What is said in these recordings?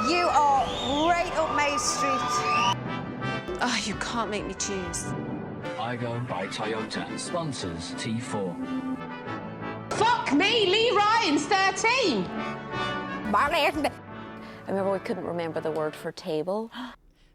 You are right up my street. Oh, you can't make me choose. Igo by Toyota sponsors T4. Fuck me, Lee Ryan's 13. Marlene. I remember we couldn't remember the word for table.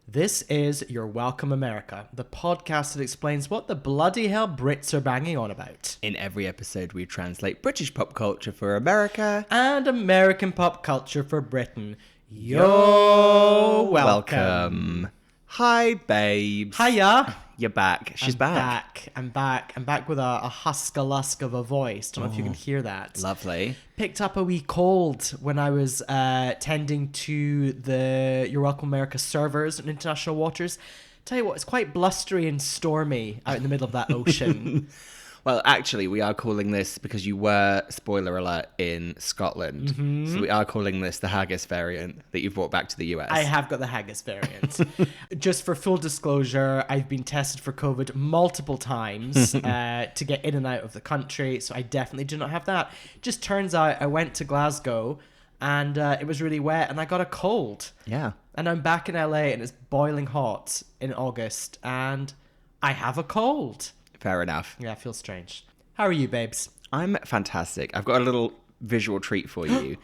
This is Your Welcome America, the podcast that explains what the bloody hell Brits are banging on about. In every episode, we translate British pop culture for America And American pop culture for Britain. You're welcome. Hi, babes. Hiya. You're back. She's back. I'm back with a huska-lusk of a voice. Don't know if you can hear that. Lovely. Picked up a wee cold when I was tending to the Your Welcome America servers in international waters. Tell you what, it's quite blustery and stormy out in the middle of that ocean. Well, actually, we are calling this, because you were, spoiler alert, in Scotland. So we are calling this the haggis variant that you've brought back to the US. I have got the haggis variant. Just for full disclosure, I've been tested for COVID multiple times to get in and out of the country, so I definitely do not have that. Just turns out I went to Glasgow and it was really wet and I got a cold. Yeah. And I'm back in LA and it's boiling hot in August and I have a cold. Fair enough. Yeah, it feels strange. How are you, babes? I'm fantastic. I've got a little visual treat for you.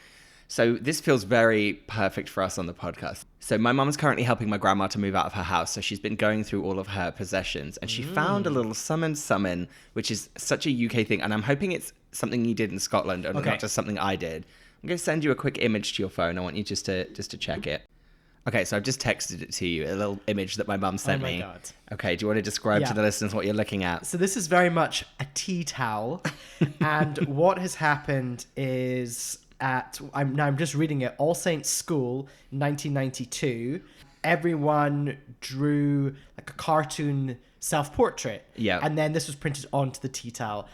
So this feels very perfect for us on the podcast. So my mum's currently helping my grandma to move out of her house. So she's been going through all of her possessions and she found a little summon, which is such a UK thing. And I'm hoping it's something you did in Scotland and not just something I did. I'm going to send you a quick image to your phone. I want you just to check it. Okay, so I've just texted it to you, a little image that my mum sent me. God. Okay, do you want to describe to the listeners what you're looking at? So this is very much a tea towel. And what has happened is I'm just reading it, All Saints School, 1992. Everyone drew like a cartoon self-portrait. Yeah. And then this was printed onto the tea towel.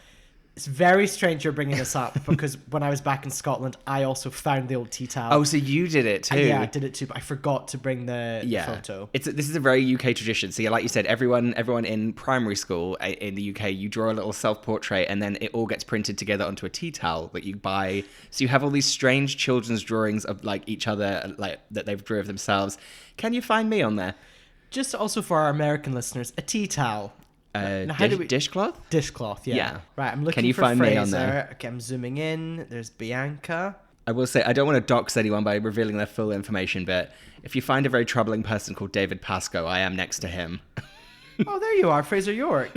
It's very strange you're bringing this up because when I was back in Scotland, I also found the old tea towel. Oh, so you did it too? Yeah, I did it too, but I forgot to bring the photo. This is a very UK tradition. So, yeah, like you said, everyone in primary school in the UK, you draw a little self-portrait and then it all gets printed together onto a tea towel that you buy. So you have all these strange children's drawings of like each other, like that they've drew of themselves. Can you find me on there? Just also for our American listeners, a tea towel. Dishcloth? Dishcloth, yeah. Right, I'm looking Can you for find Frazer. me on there? Okay, I'm zooming in. There's Bianca. I will say, I don't want to dox anyone by revealing their full information, but if you find a very troubling person called David Pascoe, I am next to him. Oh, there you are, Fraser York.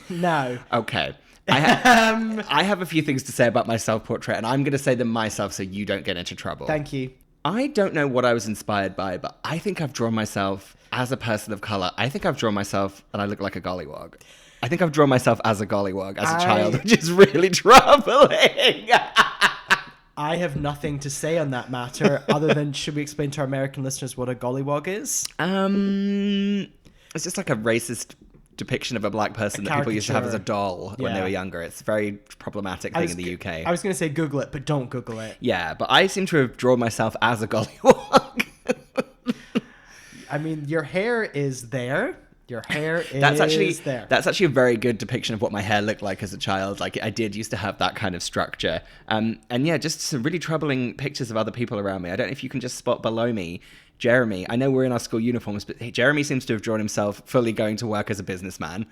No. Okay. I have a few things to say about my self-portrait, and I'm going to say them myself so you don't get into trouble. Thank you. I don't know what I was inspired by, but I think I've drawn myself as a person of colour. I think I've drawn myself and I look like a gollywog. I think I've drawn myself as a gollywog as a child, which is really troubling. I have nothing to say on that matter other than should we explain to our American listeners what a gollywog is? It's just like a racist depiction of a black person that people used to have as a doll when they were younger. It's a very problematic thing in the UK. I was going to say Google it, but don't Google it. Yeah, but I seem to have drawn myself as a gollywog. I mean, your hair is there. Your hair is there. That's actually a very good depiction of what my hair looked like as a child. Like, I did used to have that kind of structure. And yeah, just some really troubling pictures of other people around me. I don't know if you can just spot below me Jeremy. I know we're in our school uniforms, but Jeremy seems to have drawn himself fully going to work as a businessman.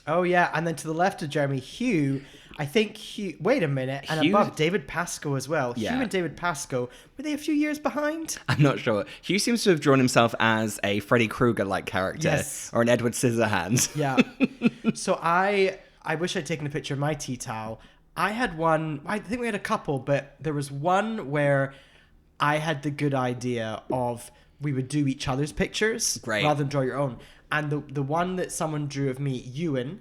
Oh, yeah. And then to the left of Jeremy, Hugh, I think Hugh... Wait a minute. And above, David Pascoe as well. Yeah. Hugh and David Pascoe, were they a few years behind? I'm not sure. Hugh seems to have drawn himself as a Freddy Krueger-like character. Yes. Or an Edward Scissorhands. Yeah. So I wish I'd taken a picture of my tea towel. I had one... I think we had a couple, but there was one where I had the good idea of... we would do each other's pictures rather than draw your own. And the one that someone drew of me, Ewan,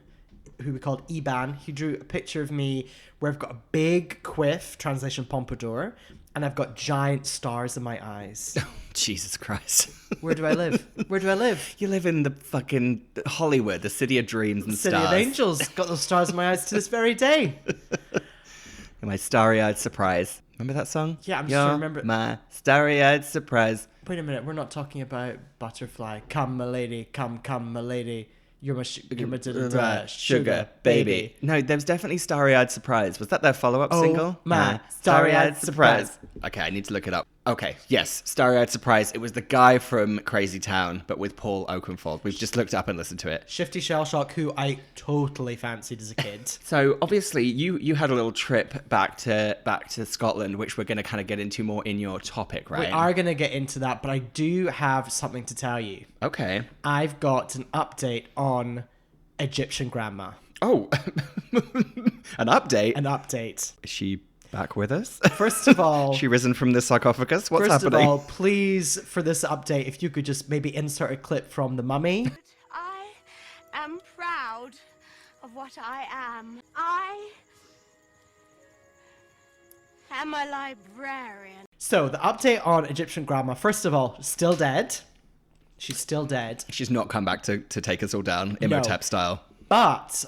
who we called Eban, he drew a picture of me where I've got a big quiff, translation pompadour, and I've got giant stars in my eyes. Jesus Christ. Where do I live? Where do I live? You live in the fucking Hollywood, the city of dreams and City stars. City of angels. Got those stars in my eyes to this very day. My starry-eyed surprise. Remember that song? Yeah, I'm just trying to remember. My starry-eyed surprise. Wait a minute, we're not talking about Butterfly. Come, my lady, come, my lady. You're my sugar baby. No, there was definitely Starry-Eyed Surprise. Was that their follow-up single? My Starry-Eyed Surprise. Okay, I need to look it up. Okay, yes, Starry-Eyed Surprise. It was the guy from Crazy Town, but with Paul Oakenfold. We've just looked up and listened to it. Shifty Shellshock, who I totally fancied as a kid. So obviously you had a little trip back to Scotland, which we're going to kind of get into more in your topic, right? We are going to get into that, but I do have something to tell you. Okay. I've got an update on Egyptian grandma. Oh, an update? An update. Is she back with us? First of all... She risen from the sarcophagus? What's First happening? of all, please, for this update, if you could just maybe insert a clip from The Mummy. I am proud of what I am. I am a librarian. So, the update on Egyptian grandma, first of all, still dead. She's still dead. She's not come back to take us all down, No. Imhotep style. But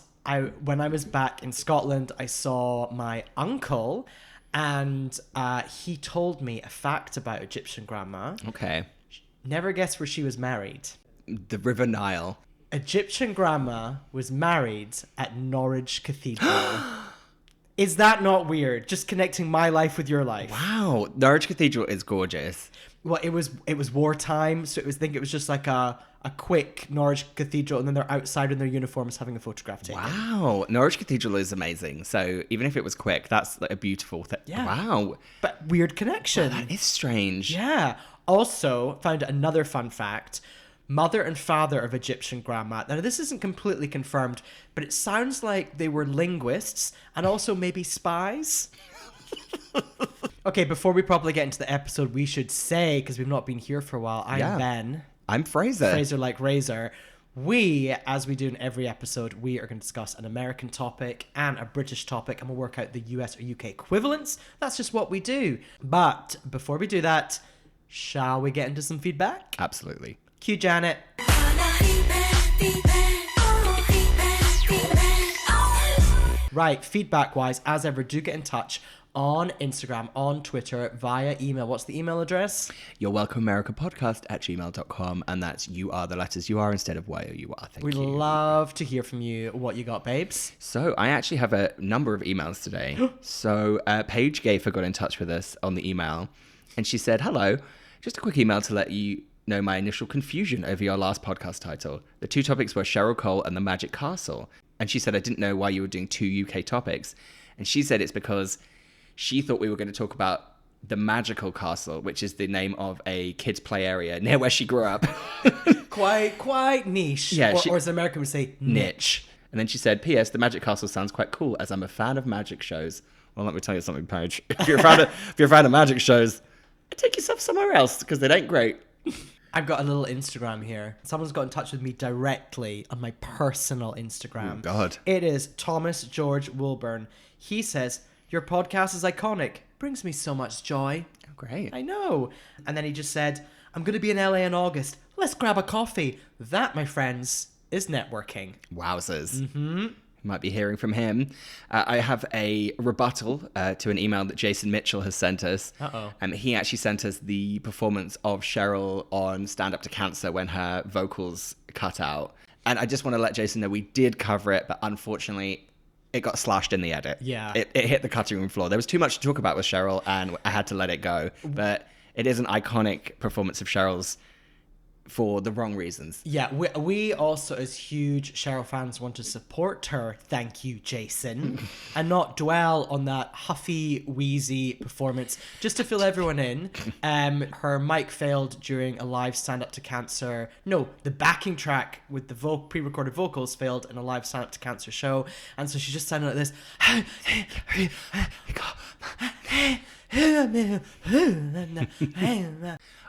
when I was back in Scotland, I saw my uncle, and he told me a fact about Egyptian grandma. Okay. Never guess where she was married. The River Nile. Egyptian grandma was married at Norwich Cathedral. Is that not weird? Just connecting my life with your life. Wow. Norwich Cathedral is gorgeous. Well, it was wartime, so I think it was just like a quick Norwich Cathedral, and then they're outside in their uniforms having a photograph taken. Wow. Norwich Cathedral is amazing. So even if it was quick, that's like a beautiful thing. Yeah. Wow. But weird connection. That is strange. Yeah. Also, found another fun fact. Mother and father of Egyptian grandma. Now, this isn't completely confirmed, but it sounds like they were linguists and also maybe spies. Okay, before we properly get into the episode, we should say, because we've not been here for a while, I'm Ben. I'm Frazer. Frazer like razor. We, as we do in every episode, we are going to discuss an American topic and a British topic, and we'll work out the US or UK equivalents. That's just what we do. But before we do that, shall we get into some feedback? Absolutely. Cue Janet. Right, feedback-wise, as ever, do get in touch on Instagram, on Twitter, via email. What's the email address? You're welcome America podcast at gmail.com, and that's you are the letters you are instead of YOUR. Thank We'd you. love to hear from you. What you got, babes? So I actually have a number of emails today. So Paige Gafer got in touch with us on the email, and she said, "Hello, just a quick email to let you know my initial confusion over your last podcast title. The two topics were Cheryl Cole and the Magic Castle." And she said, "I didn't know why you were doing two UK topics." And she said it's because she thought we were going to talk about the Magical Castle, which is the name of a kids' play area near where she grew up. Quite niche. Yeah, or as American would say, niche. And then she said, "P.S. The Magic Castle sounds quite cool as I'm a fan of magic shows." Well, let me tell you something, Paige. If you're a fan of magic shows, take yourself somewhere else because they ain't great. I've got a little Instagram here. Someone's got in touch with me directly on my personal Instagram. Oh, God. It is Thomas George Wilburn. He says, "Your podcast is iconic. Brings me so much joy." Oh, great. I know. And then he just said, "I'm going to be in LA in August. Let's grab a coffee." That, my friends, is networking. Wowzers. Mm-hmm. Might be hearing from him. I have a rebuttal to an email that Jason Mitchell has sent us. Uh-oh. He actually sent us the performance of Cheryl on Stand Up to Cancer when her vocals cut out. And I just want to let Jason know we did cover it, but unfortunately it got slashed in the edit. Yeah. It hit the cutting room floor. There was too much to talk about with Cheryl and I had to let it go. But it is an iconic performance of Cheryl's for the wrong reasons. Yeah, we also, as huge Cheryl fans, want to support her, thank you, Jason, and not dwell on that huffy, wheezy performance. Just to fill everyone in, her mic failed during a live Stand Up to Cancer. No, the backing track with the pre-recorded vocals failed in a live Stand Up to Cancer show, and so she just sounded like this.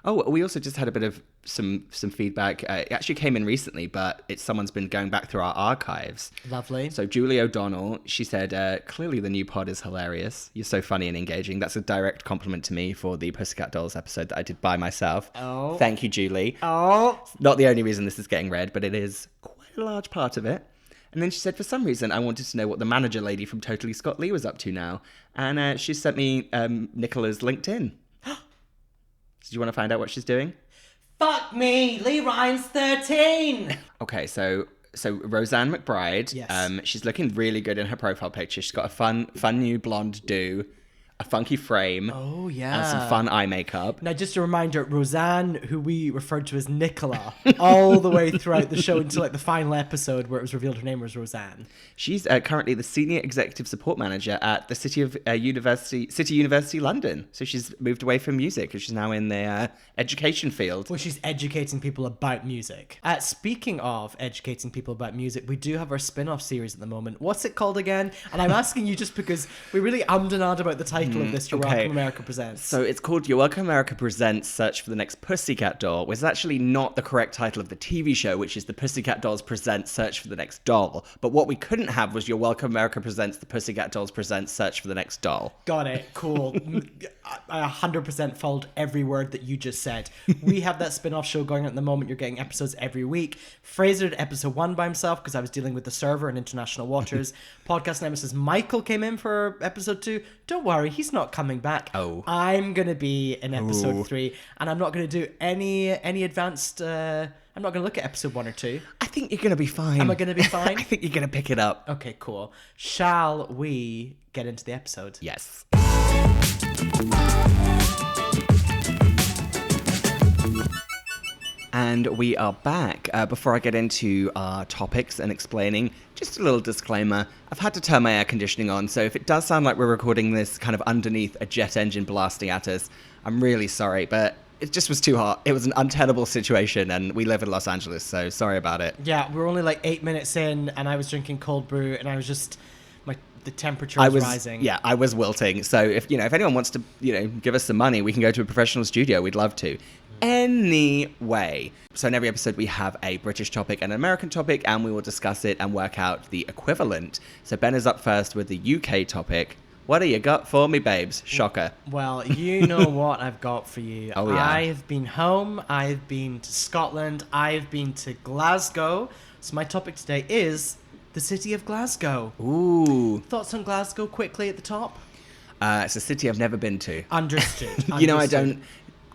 Oh, we also just had a bit of some feedback. It actually came in recently, but someone's been going back through our archives. Lovely. So Julie O'Donnell, she said, "Clearly the new pod is hilarious. You're so funny and engaging." That's a direct compliment to me for the Pussycat Dolls episode that I did by myself. Oh. Thank you, Julie. Oh. Not the only reason this is getting read, but it is quite a large part of it. And then she said, "For some reason, I wanted to know what the manager lady from Totally Scott Lee was up to now." And she sent me Nicola's LinkedIn. Do you want to find out what she's doing? Fuck me, Lee Ryan's 13. Okay, so Roseanne McBride. Yes. She's looking really good in her profile picture. She's got a fun new blonde do. a funky frame, Oh, yeah. and some fun eye makeup. Now, just a reminder, Roseanne, who we referred to as Nicola, all the way throughout the show until like the final episode where it was revealed her name was Roseanne. She's currently the Senior Executive Support Manager at the City University London. So she's moved away from music and she's now in the education field. Well, she's educating people about music. Speaking of educating people about music, we do have our spin-off series at the moment. What's it called again? And I'm asking you just because we really ummed and ahed about the title of this, Your Welcome America Presents. So it's called Your Welcome America Presents Search for the Next Pussycat Doll, which is actually not the correct title of the TV show, which is The Pussycat Dolls Present Search for the Next Doll. But what we couldn't have was Your Welcome America Presents The Pussycat Dolls Present Search for the Next Doll. Got it. Cool. I 100% followed every word that you just said. We have that spin-off show going on at the moment. You're getting episodes every week. Frazer did episode 1 by himself because I was dealing with the server in international waters. Podcast nemesis Michael came in for episode 2. Don't worry, he's not coming back. Oh. I'm going to be in episode 3, and I'm not going to do any advanced... I'm not going to look at episode 1 or 2. I think you're going to be fine. Am I going to be fine? I think you're going to pick it up. Okay, cool. Shall we get into the episode? Yes. And we are back. Before I get into our topics and explaining, just a little disclaimer. I've had to turn my air conditioning on, so if it does sound like we're recording this kind of underneath a jet engine blasting at us, I'm really sorry, but it just was too hot. It was an untenable situation, and we live in Los Angeles, so sorry about it. Yeah, we're only like 8 minutes in, and I was drinking cold brew, and I was just... the temperature was rising. Yeah, I was wilting. So if anyone wants to, give us some money, we can go to a professional studio. We'd love to. Anyway, so in every episode we have a British topic and an American topic, and we will discuss it and work out the equivalent. So Ben is up first with the UK topic. What do you got for me, babes? Shocker. Well, you know what I've got for you. Oh, yeah. I've been home. I've been to Scotland. I've been to Glasgow. So my topic today is the city of Glasgow. Ooh. Thoughts on Glasgow quickly at the top? It's a city I've never been to. Understood. I don't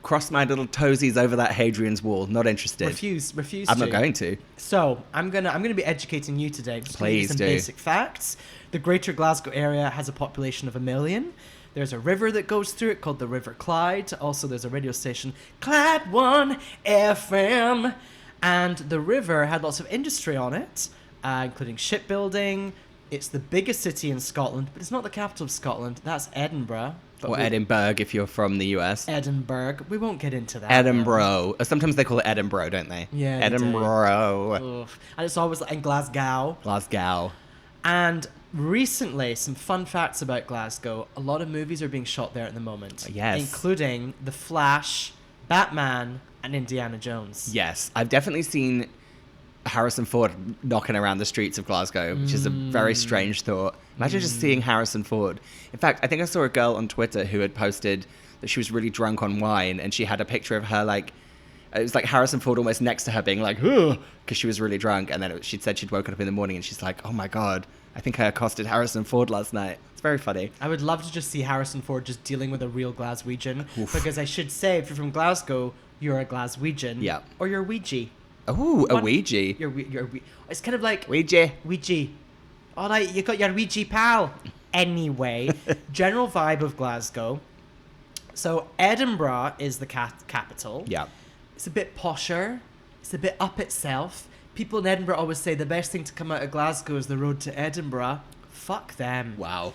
cross my little toesies over that Hadrian's Wall. Not interested. Refuse I'm to. not going to. So I'm gonna be educating you today. Just gonna give you Please some do. basic facts. The Greater Glasgow area has a population of 1 million. There's a river that goes through it called the River Clyde. Also, there's a radio station, Clyde 1 FM, and the river had lots of industry on it, including shipbuilding. It's the biggest city in Scotland, but it's not the capital of Scotland. That's Edinburgh. Or Edinburgh if you're from the US. Edinburgh. We won't get into that. Edinburgh. Sometimes they call it Edinburgh, don't they? Yeah, they do. Edinburgh. Oof. And it's always in Glasgow. Glasgow. And recently, some fun facts about Glasgow. A lot of movies are being shot there at the moment. Yes. Including The Flash, Batman, and Indiana Jones. Yes. I've definitely seen Harrison Ford knocking around the streets of Glasgow, which is a very strange thought. Imagine just seeing Harrison Ford. In fact, I think I saw a girl on Twitter who had posted that she was really drunk on wine, and she had a picture of her, like, it was like Harrison Ford almost next to her being like, because she was really drunk. And then she'd said she'd woken up in the morning and she's like, oh my God, I think I accosted Harrison Ford last night. It's very funny. I would love to just see Harrison Ford just dealing with a real Glaswegian. Because I should say, if you're from Glasgow, you're a Glaswegian. Yeah. Or you're a Ouija. Ooh, a Ouija. It's kind of like... Ouija. Ouija. All right, you got your Ouija pal. Anyway, general vibe of Glasgow. So Edinburgh is the capital. Yeah. It's a bit posher. It's a bit up itself. People in Edinburgh always say the best thing to come out of Glasgow is the road to Edinburgh. Fuck them. Wow.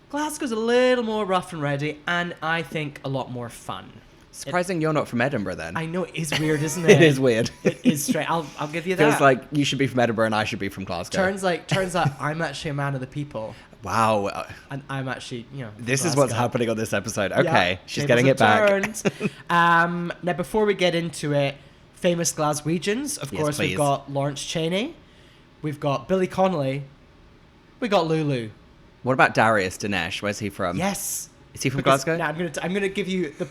Glasgow's a little more rough and ready, and I think a lot more fun. Surprising you're not from Edinburgh then. I know, it is weird, isn't it? It is weird. It is straight. I'll give you that. Feels like you should be from Edinburgh and I should be from Glasgow. Turns out I'm actually a man of the people. Wow. And I'm actually, This is what's happening on this episode. Okay, Yeah, she's tables getting it have back. turned. Now, before we get into it, famous Glaswegians. Of Yes, course, please. we've got Lawrence Chaney. We've got Billy Connolly. We got Lulu. What about Darius Dinesh? Where's he from? Yes. Is he from Because- Glasgow? Nah, I'm gonna give you the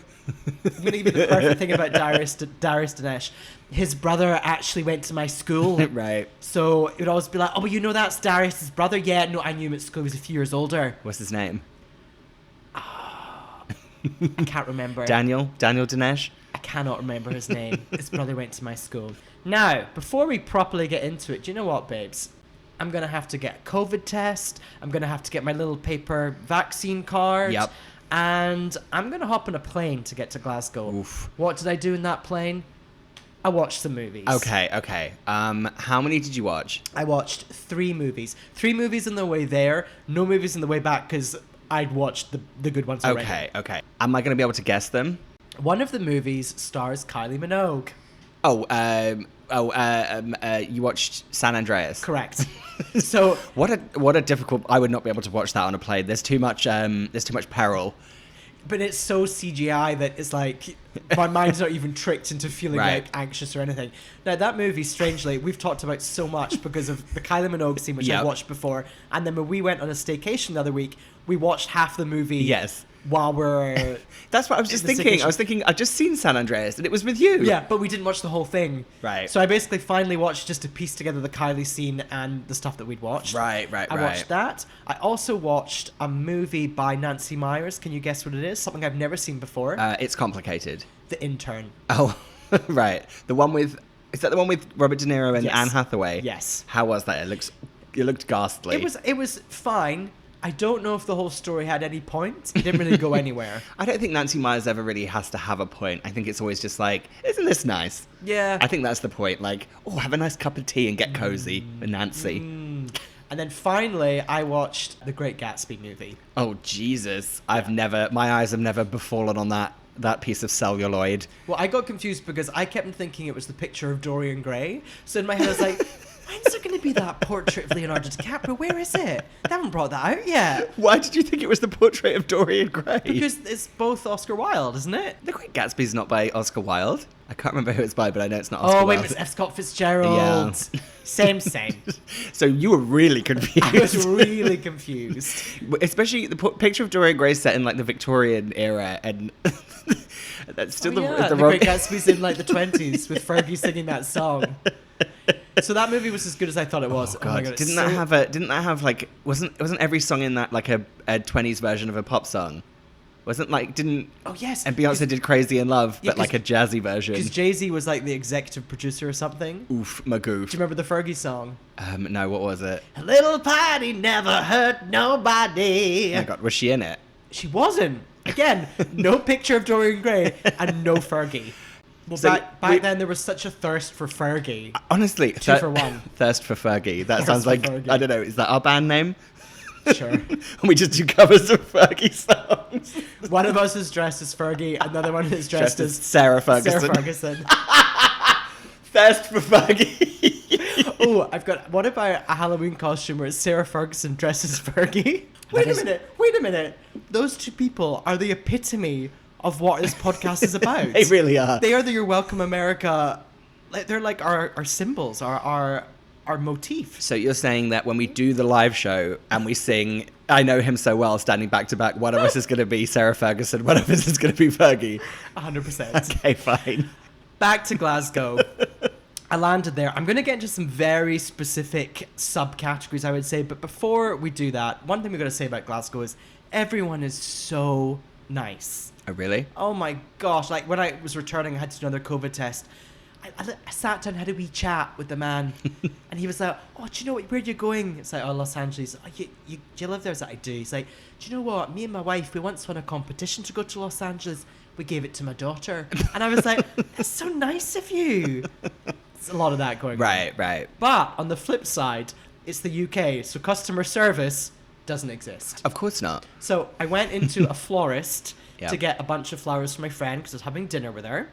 perfect thing about Darius Dinesh. His brother actually went to my school. Right. So it would always be like, oh, well, that's Darius's brother. Yeah, no, I knew him at school. He was a few years older. What's his name? I can't remember. Daniel Dinesh? I cannot remember his name. His brother went to my school. Now, before we properly get into it, do you know what, babes? I'm going to have to get a COVID test. I'm going to have to get my little paper vaccine card. Yep. And I'm going to hop on a plane to get to Glasgow. Oof. What did I do in that plane? I watched some movies. Okay. How many did you watch? I watched 3 movies. 3 movies on the way there, no movies on the way back because I'd watched the good ones already. Okay. Am I going to be able to guess them? One of the movies stars Kylie Minogue. You watched San Andreas. Correct. So What a difficult. I would not be able to watch that on a plane. There's too much peril. but it's so CGI that it's like my mind's not even tricked into feeling Right. like anxious or anything. Now that movie, strangely, we've talked about so much because of the Kylie Minogue scene, which Yep. I've watched before, and then when we went on a staycation the other week, we watched half the movie. Yes. While we're That's what I was just the thinking. staycation. I was thinking I've just seen San Andreas and it was with you. yeah, but we didn't watch the whole thing. Right. So I basically finally watched just to piece together the Kylie scene and the stuff that we'd watched. Right. I watched that. I also watched a movie by Nancy Meyers. Can you guess what it is? Something I've never seen before. It's complicated. The Intern. Oh, right. The one with is that the one with Robert De Niro and Yes. Anne Hathaway? Yes. How was that? It looked ghastly. It was fine. I don't know if the whole story had any point. It didn't really go anywhere. I don't think Nancy Meyers ever really has to have a point. I think it's always just like, isn't this nice? Yeah. I think that's the point. Like, oh, have a nice cup of tea and get cozy with Nancy. And then finally, I watched The Great Gatsby movie. Oh, Jesus. My eyes have never befallen on that piece of celluloid. Well, I got confused because I kept thinking it was the picture of Dorian Gray. So in my head, I was like, when's there going to be that portrait of Leonardo DiCaprio? Where is it? They haven't brought that out yet. Why did you think it was the portrait of Dorian Gray? Because it's both Oscar Wilde, isn't it? The Great Gatsby's not by Oscar Wilde. I can't remember who it's by, but I know it's not Oscar Oh, wait, Wilde. it's F. Scott Fitzgerald. Yeah. Same. So you were really confused. I was really confused. Especially the picture of Dorian Gray set in like the Victorian era, and that's still the the wrong. Great Gatsby's in like the 20s with Fergie singing that song. So that movie was as good as I thought it was. Oh God! my God, Didn't that have like wasn't every song in that like a 20s version of a pop song? Wasn't like didn't Oh yes. and Beyonce did Crazy in Love, Yeah, but like a jazzy version. Because Jay-Z was like the executive producer or something. Oof, my goof. Do you remember the Fergie song? No, what was it? A little party never hurt nobody. Oh my God, was she in it? She wasn't. Again, no picture of Dorian Gray and no Fergie. Well, So back then there was such a thirst for Fergie. Honestly, 2 for 1. Thirst for Fergie. That Thirst sounds for like Fergie. I don't know. Is that our band name? Sure. And we just do covers of Fergie songs. One of us is dressed as Fergie, another one is dressed as Sarah Ferguson. Sarah Ferguson. Thirst for Fergie. Oh, what about a Halloween costume where it's Sarah Ferguson dressed as Fergie? Wait a minute. Those 2 people are the epitome of what this podcast is about. They really are. They are the You're Welcome America. They're like our symbols, our motif. So you're saying that when we do the live show and we sing I Know Him So Well standing back to back, one of us is going to be Sarah Ferguson, one of us is going to be Fergie. 100%. Okay, fine. Back to Glasgow. I landed there. I'm going to get into some very specific subcategories, I would say. But before we do that, one thing we've got to say about Glasgow is everyone is so nice. Oh, really? Oh my gosh. Like when I was returning, I had to do another COVID test. I sat down, had a wee chat with the man, and he was like, "Oh, do you know what? Where are you going?" It's like, "Oh, Los Angeles." "Oh, you live there?" I was like, "I do." He's like, "Do you know what? Me and my wife, we once won a competition to go to Los Angeles. We gave it to my daughter." And I was like, "That's so nice of you." It's a lot of that going on. Right. But on the flip side, it's the UK, so customer service doesn't exist. Of course not. So I went into a florist Yeah. to get a bunch of flowers for my friend because I was having dinner with her.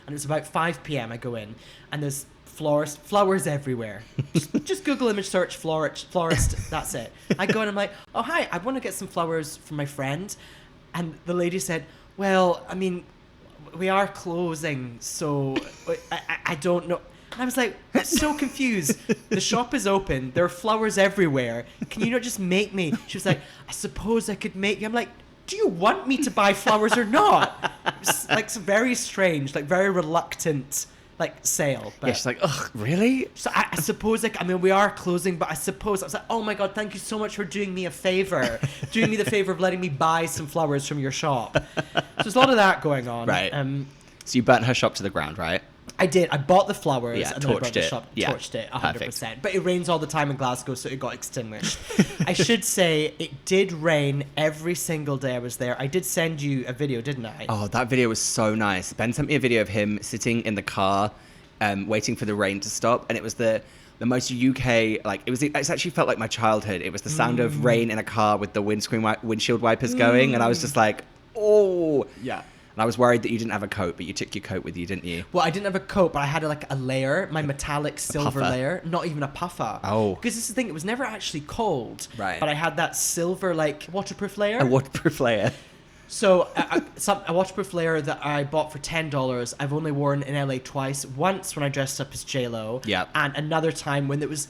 And it's about 5 p.m. I go in, and there's flowers everywhere. Just Google image search florist, that's it. I go in, I'm like, "Oh, hi, I want to get some flowers for my friend." And the lady said, "Well, I mean, we are closing, so I don't know." And I was like, I'm so confused. The shop is open. There are flowers everywhere. Can you not just make me? She was like, "I suppose I could make you." I'm like, do you want me to buy flowers or not? It's like it's very strange, like very reluctant, like sale. But Yeah, she's like, ugh, really? so I suppose, like, I mean, we are closing, but I suppose I was like, "Oh my God, thank you so much for doing me a favor, doing me the favor of letting me buy some flowers from your shop." So there's a lot of that going on. Right. So you burnt her shop to the ground, right? I did. I bought the flowers Yeah, and then I brought torched the it. shop, Yeah, torched it 100%. perfect. But it rains all the time in Glasgow, so it got extinguished. I should say it did rain every single day I was there. I did send you a video, didn't I? Oh, that video was so nice. Ben sent me a video of him sitting in the car, waiting for the rain to stop, and it was the most UK, like, it actually felt like my childhood. It was the sound of rain in a car with the windshield wipers going, and I was just like, oh. Yeah. And I was worried that you didn't have a coat, but you took your coat with you, didn't you? Well, I didn't have a coat, but I had like a layer, my metallic silver puffer. layer. Not even a puffer. Oh. Because this is the thing, it was never actually cold. Right. But I had that silver, like, waterproof layer. A waterproof layer. So, a waterproof layer that I bought for $10, I've only worn in LA twice. Once when I dressed up as J-Lo. Yeah. And another time when it was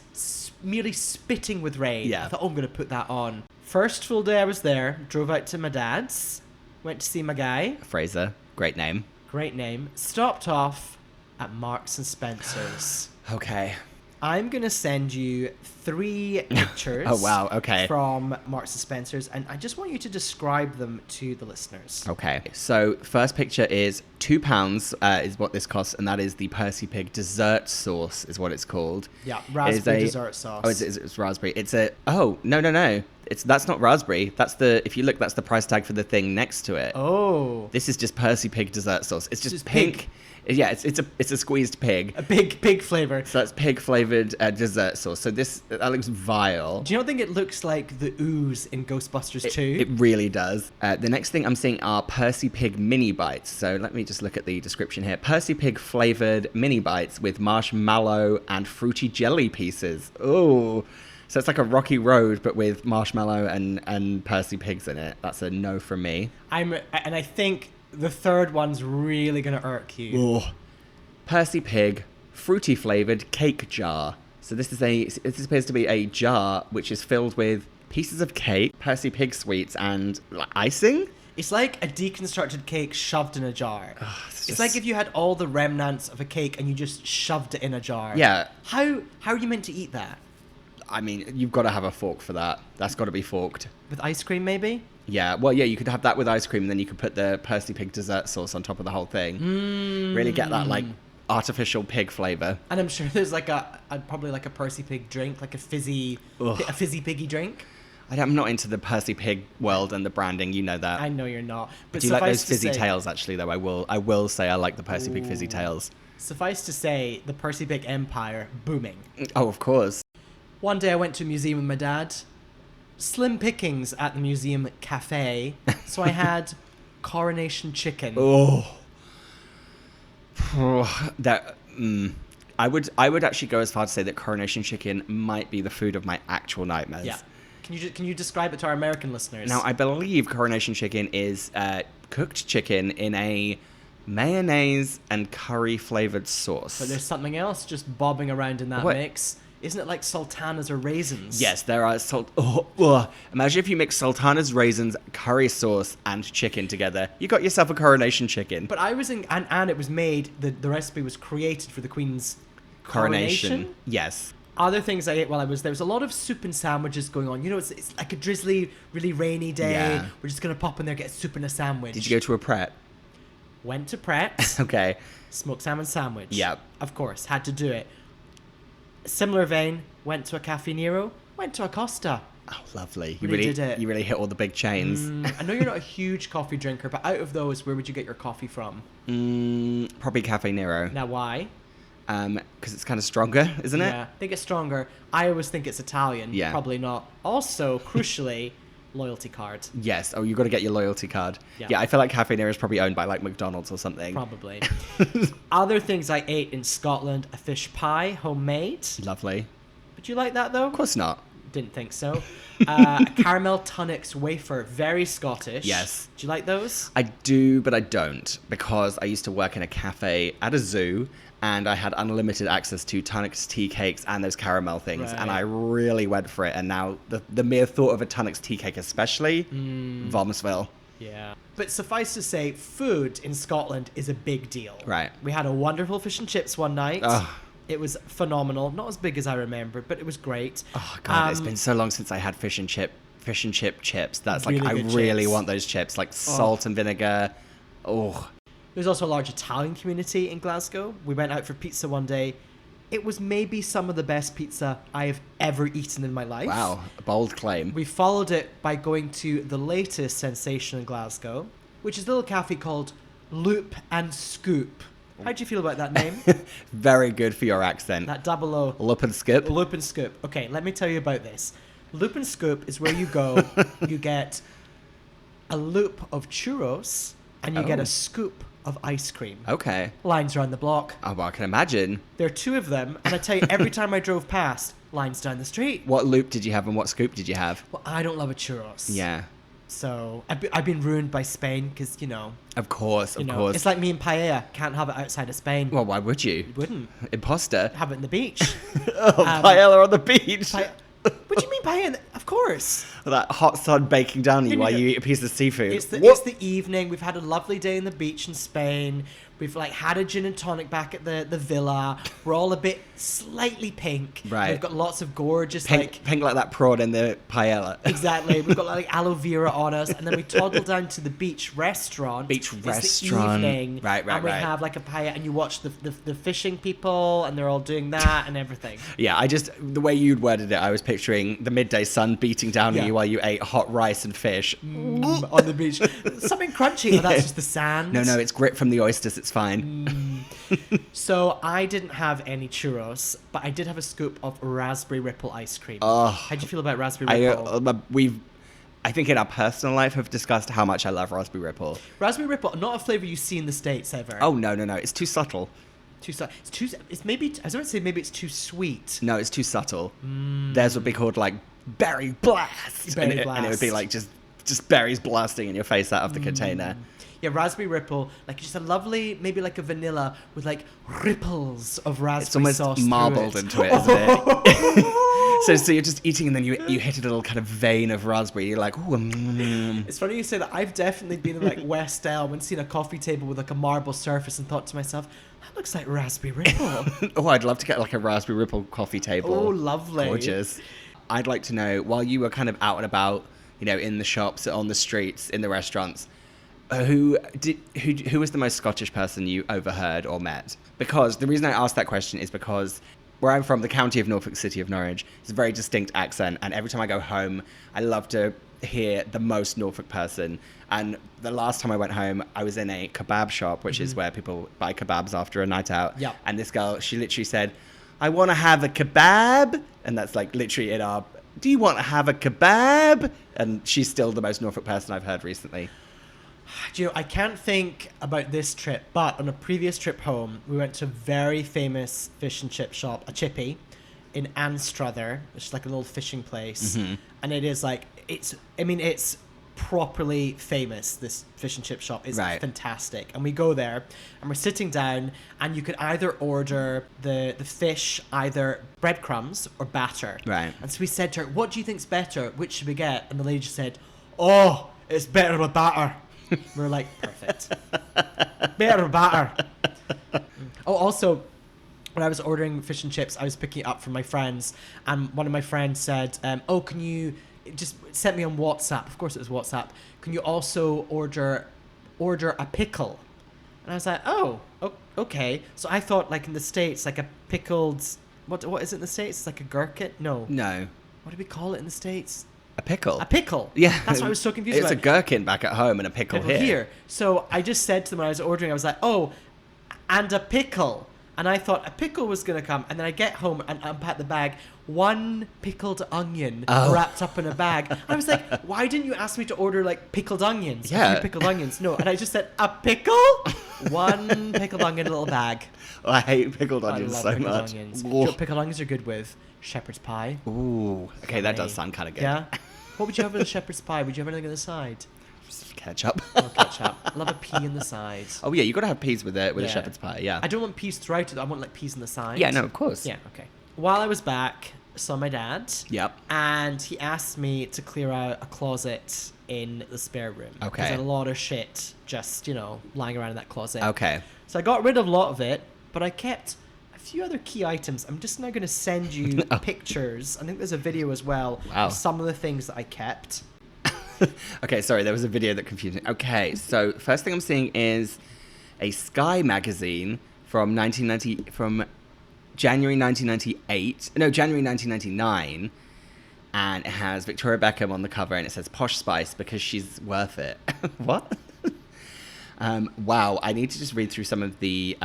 merely spitting with rain. Yeah. I thought, oh, I'm going to put that on. First full day I was there, drove out to my dad's, went to see my guy. Frazer. Great name. Great name. Stopped off at Marks and Spencer's. Okay. I'm going to send you 3 pictures. Oh, wow. Okay. From Marks and Spencer's, and I just want you to describe them to the listeners. Okay. So, first picture is £2 is what this costs, and that is the Percy Pig dessert sauce, is what it's called. Yeah, raspberry dessert sauce. Oh, it's raspberry. No. That's not raspberry. If you look, that's the price tag for the thing next to it. Oh. This is just Percy Pig dessert sauce. It's just Just pink. pig. Yeah, it's a squeezed pig. A pig flavor. So that's pig flavored dessert sauce. So that looks vile. Do you not think it looks like the ooze in Ghostbusters 2? It really does. The next thing I'm seeing are Percy Pig mini bites. So let me just look at the description here. Percy Pig flavored mini bites with marshmallow and fruity jelly pieces. Oh, so it's like a Rocky Road, but with marshmallow and Percy Pigs in it. That's a no from me. And I think the third one's really going to irk you. Oh. Percy Pig fruity flavored cake jar. So this appears to be a jar which is filled with pieces of cake, Percy Pig sweets, and icing. It's like a deconstructed cake shoved in a jar. It's It's like just- if you had all the remnants of a cake and you just shoved it in a jar. Yeah. How are you meant to eat that? I mean, you've got to have a fork for that. That's got to be forked. With ice cream, maybe? Yeah, well, yeah, you could have that with ice cream, and then you could put the Percy Pig dessert sauce on top of the whole thing. Really get that, like, artificial pig flavor. And I'm sure there's like probably like a Percy Pig drink, like a fizzy piggy drink. I'm not into the Percy Pig world and the branding, you know that. I know you're not. But Do you like those suffice to fizzy say- tails, actually, though? I will say I like the Percy Pig fizzy tails. Suffice to say, the Percy Pig empire booming. Oh, of course. One day I went to a museum with my dad. Slim pickings at the museum cafe. So I had coronation chicken. Oh. I would actually go as far to say that coronation chicken might be the food of my actual nightmares. Yeah. Can you describe it to our American listeners? Now, I believe coronation chicken is cooked chicken in a mayonnaise and curry flavored sauce. But there's something else just bobbing around in that What? mix. Isn't it like sultanas or raisins? Yes, there are imagine if you mix sultanas, raisins, curry sauce, and chicken together. You got yourself a coronation chicken. But I was in, and it was made, the recipe was created for the Queen's coronation. Yes. Other things I ate while I was there was a lot of soup and sandwiches going on. You know, it's like a drizzly, really rainy day. Yeah. We're just going to pop in there, get soup and a sandwich. Did you go to a Pret? Went to Pret, Okay. smoked salmon sandwich. Yep. Of course, had to do it. Similar vein, went to a Cafe Nero, went to a Costa. Oh, lovely. Really did it. You really hit all the big chains. I know you're not a huge coffee drinker, but out of those, where would you get your coffee from? Probably Cafe Nero. Now, why? Because it's kind of stronger, isn't it? Yeah, I think it's stronger. I always think it's Italian. Yeah. Probably not. Also, crucially, loyalty card. Yes. Oh, you got to get your loyalty card. Yeah. Yeah, I feel like Cafe Nero is probably owned by like McDonald's or something. Probably. Other things I ate in Scotland, a fish pie, homemade. Lovely. Would you like that, though? Of course not. Didn't think so. A caramel Tunnocks wafer, very Scottish. Yes. Do you like those? I do, but I don't, because I used to work in a cafe at a zoo, and I had unlimited access to Tunnocks tea cakes and those caramel things, and Right. I really went for it. And now the mere thought of a Tunnocks tea cake, especially, Vomsville. Yeah. But suffice to say, food in Scotland is a big deal. Right. We had a wonderful fish and chips one night. Ugh. It was phenomenal. Not as big as I remembered, but it was great. Oh god, it's been so long since I had fish and chip chips. That's like Really I good really chips. want those chips, like salt and vinegar. Oh, There's also a large Italian community in Glasgow. We went out for pizza one day. It was maybe some of the best pizza I have ever eaten in my life. Wow, a bold claim. We followed it by going to the latest sensation in Glasgow, which is a little cafe called Loop and Scoop. How do you feel about that name? Very good for your accent. That double O. Loop and skip. Loop and Scoop. Okay, let me tell you about this. Loop and Scoop is where you go, you get a loop of churros, and you get a scoop of ice cream. Okay. Lines around the block. Oh, well, I can imagine. There are two of them, and I tell you, every time I drove past, lines down the street. What loop did you have and what scoop did you have? Well, I don't love a churros. Yeah. So I've been ruined by Spain because, you know. Of course, of course. It's like me and paella. Can't have it outside of Spain. Well, why would you? Wouldn't. Imposter. Have it in the beach. Paella on the beach. What do you mean paella? Of course. That hot sun baking down you while you eat a piece of seafood. It's the evening. We've had a lovely day in the beach in Spain. We've had a gin and tonic back at the villa. We're all a bit slightly pink. Right. We've got lots of gorgeous pink like that prawn in the paella. Exactly. We've got aloe vera on us, and then we toddle down to the beach restaurant. It's the evening. Right. And we have a paella, and you watch the fishing people, and they're all doing that and everything. Yeah, the way you'd worded it, I was picturing the midday sun beating down on you while you ate hot rice and fish. On the beach. Something crunchy. Oh, that's just the sand. No, it's grit from the oysters. It's fine. So I didn't have any churros, but I did have a scoop of raspberry ripple ice cream. Oh, how do you feel about raspberry ripple? I think in our personal life have discussed how much I love raspberry ripple. Raspberry ripple, not a flavor you see in the States ever. Oh, no. It's too subtle. It's maybe, I was going to say maybe it's too sweet. No, it's too subtle. Theirs would be called berry blast. And it would be just berries blasting in your face out of the container. Yeah, raspberry ripple, just a lovely, maybe a vanilla with ripples of raspberry sauce. It's almost marbled into it, isn't it? So you're just eating and then you hit a little kind of vein of raspberry. You're like, ooh. It's funny you say that. I've definitely been in West Elm and seen a coffee table with a marble surface and thought to myself, that looks like raspberry ripple. Oh, I'd love to get a raspberry ripple coffee table. Oh, lovely. Gorgeous. I'd like to know, while you were kind of out and about, in the shops, on the streets, in the restaurants, who was the most Scottish person you overheard or met? Because the reason I asked that question is because where I'm from, the county of Norfolk, city of Norwich, it's a very distinct accent, and every time I go home, I love to hear the most Norfolk person. And the last time I went home, I was in a kebab shop, which is where people buy kebabs after a night out. Yeah. And this girl, she literally said, "I want to have a kebab," and that's literally in our. Do you want to have a kebab? And she's still the most Norfolk person I've heard recently. Do you know, I can't think about this trip, but on a previous trip home, we went to a very famous fish and chip shop, a chippy, in Anstruther, which is a little fishing place. And it is it's properly famous, this fish and chip shop. It's fantastic. And we go there, and we're sitting down, and you could either order the fish, either breadcrumbs or batter. Right. And so we said to her, what do you think's better? Which should we get? And the lady just said, oh, it's better with batter. We're like, perfect. Better batter. Oh, also, when I was ordering fish and chips, I was picking it up from my friends, and one of my friends said, oh, can you just send me on WhatsApp? Of course it was WhatsApp. Can you also order a pickle? And I was like, oh, okay. So I thought, in the States, a pickled, what is it in the States? It's a gherkin? No. What do we call it in the States? A pickle. A pickle. Yeah. That's what I was so confused about. It's a gherkin back at home and a pickle here. So I just said to them when I was ordering, I was like, oh, and a pickle. And I thought a pickle was going to come. And then I get home and unpack the bag. One pickled onion wrapped up in a bag. I was like, why didn't you ask me to order pickled onions? Yeah. A few pickled onions. No. And I just said, a pickle? One pickled onion in a little bag. I hate pickled onions so much. Onions. Do you know what pickled onions are good with? Shepherd's pie. Ooh. Okay, that does sound kind of good. Yeah? What would you have with a shepherd's pie? Would you have anything on the side? Ketchup. Oh, ketchup. I love a pea on the side. Oh, yeah, you got to have peas with a shepherd's pie, yeah. I don't want peas throughout it. I want peas on the side. Yeah, no, of course. Yeah, okay. While I was back, I saw my dad. Yep. And he asked me to clear out a closet in the spare room. Okay. Because I had a lot of shit just, lying around in that closet. Okay. So I got rid of a lot of it, but I kept a few other key items. I'm just now going to send you pictures. I think there's a video as well of some of the things that I kept. Okay, sorry, there was a video that confused me. Okay, so first thing I'm seeing is a Sky magazine from January 1998. No, January 1999. And it has Victoria Beckham on the cover, and it says Posh Spice because she's worth it. What? Wow, I need to just read through some of the...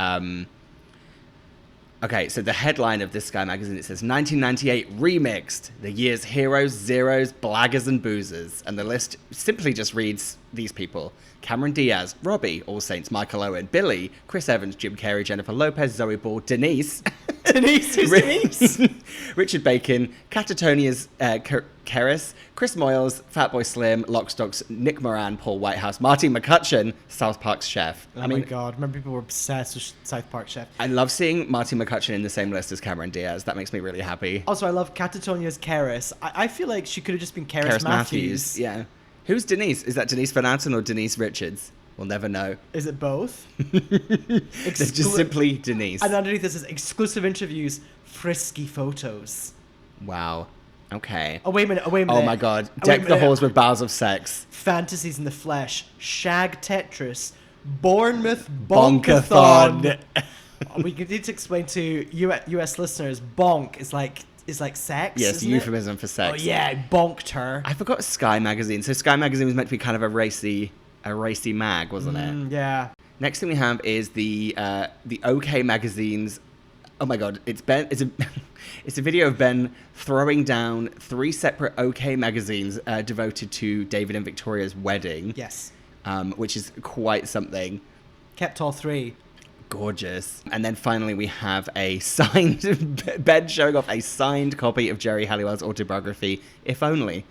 Okay, so the headline of this Sky magazine, it says 1998 remixed, the year's heroes, zeros, blaggers and boozers. And the list simply just reads these people. Cameron Diaz, Robbie, All Saints, Michael Owen, Billy, Chris Evans, Jim Carrey, Jennifer Lopez, Zoe Ball, Denise. Denise, who's Denise? Richard Bacon, Catatonia's Keris, Chris Moyles, Fatboy Slim, Lockstocks, Nick Moran, Paul Whitehouse, Marty McCutcheon, South Park's chef. Oh my God, remember people were obsessed with South Park chef. I love seeing Marty McCutcheon in the same list as Cameron Diaz. That makes me really happy. Also, I love Catatonia's Keris. I feel like she could have just been Keris Matthews. Yeah. Who's Denise? Is that Denise Van Outen or Denise Richards? We'll never know. Is it both? It's just simply Denise. And underneath this is exclusive interviews, frisky photos. Wow. Okay. Oh, wait a minute. Oh my God. Deck the halls with bowels of sex. Fantasies in the flesh. Shag Tetris. Bournemouth Bonkathon. Bonkathon. We need to explain to US listeners, bonk is like sex. Yes, isn't euphemism for sex. Oh yeah, I bonked her. I forgot Sky magazine. So Sky magazine was meant to be kind of a racy mag, wasn't it? Yeah. Next thing we have is the OK magazine's. Oh my God! It's a video of Ben throwing down 3 separate OK magazines devoted to David and Victoria's wedding. Yes. Which is quite something. Kept all 3. Gorgeous. And then finally we have a signed Ben showing off a signed copy of Jerry Halliwell's autobiography, If Only.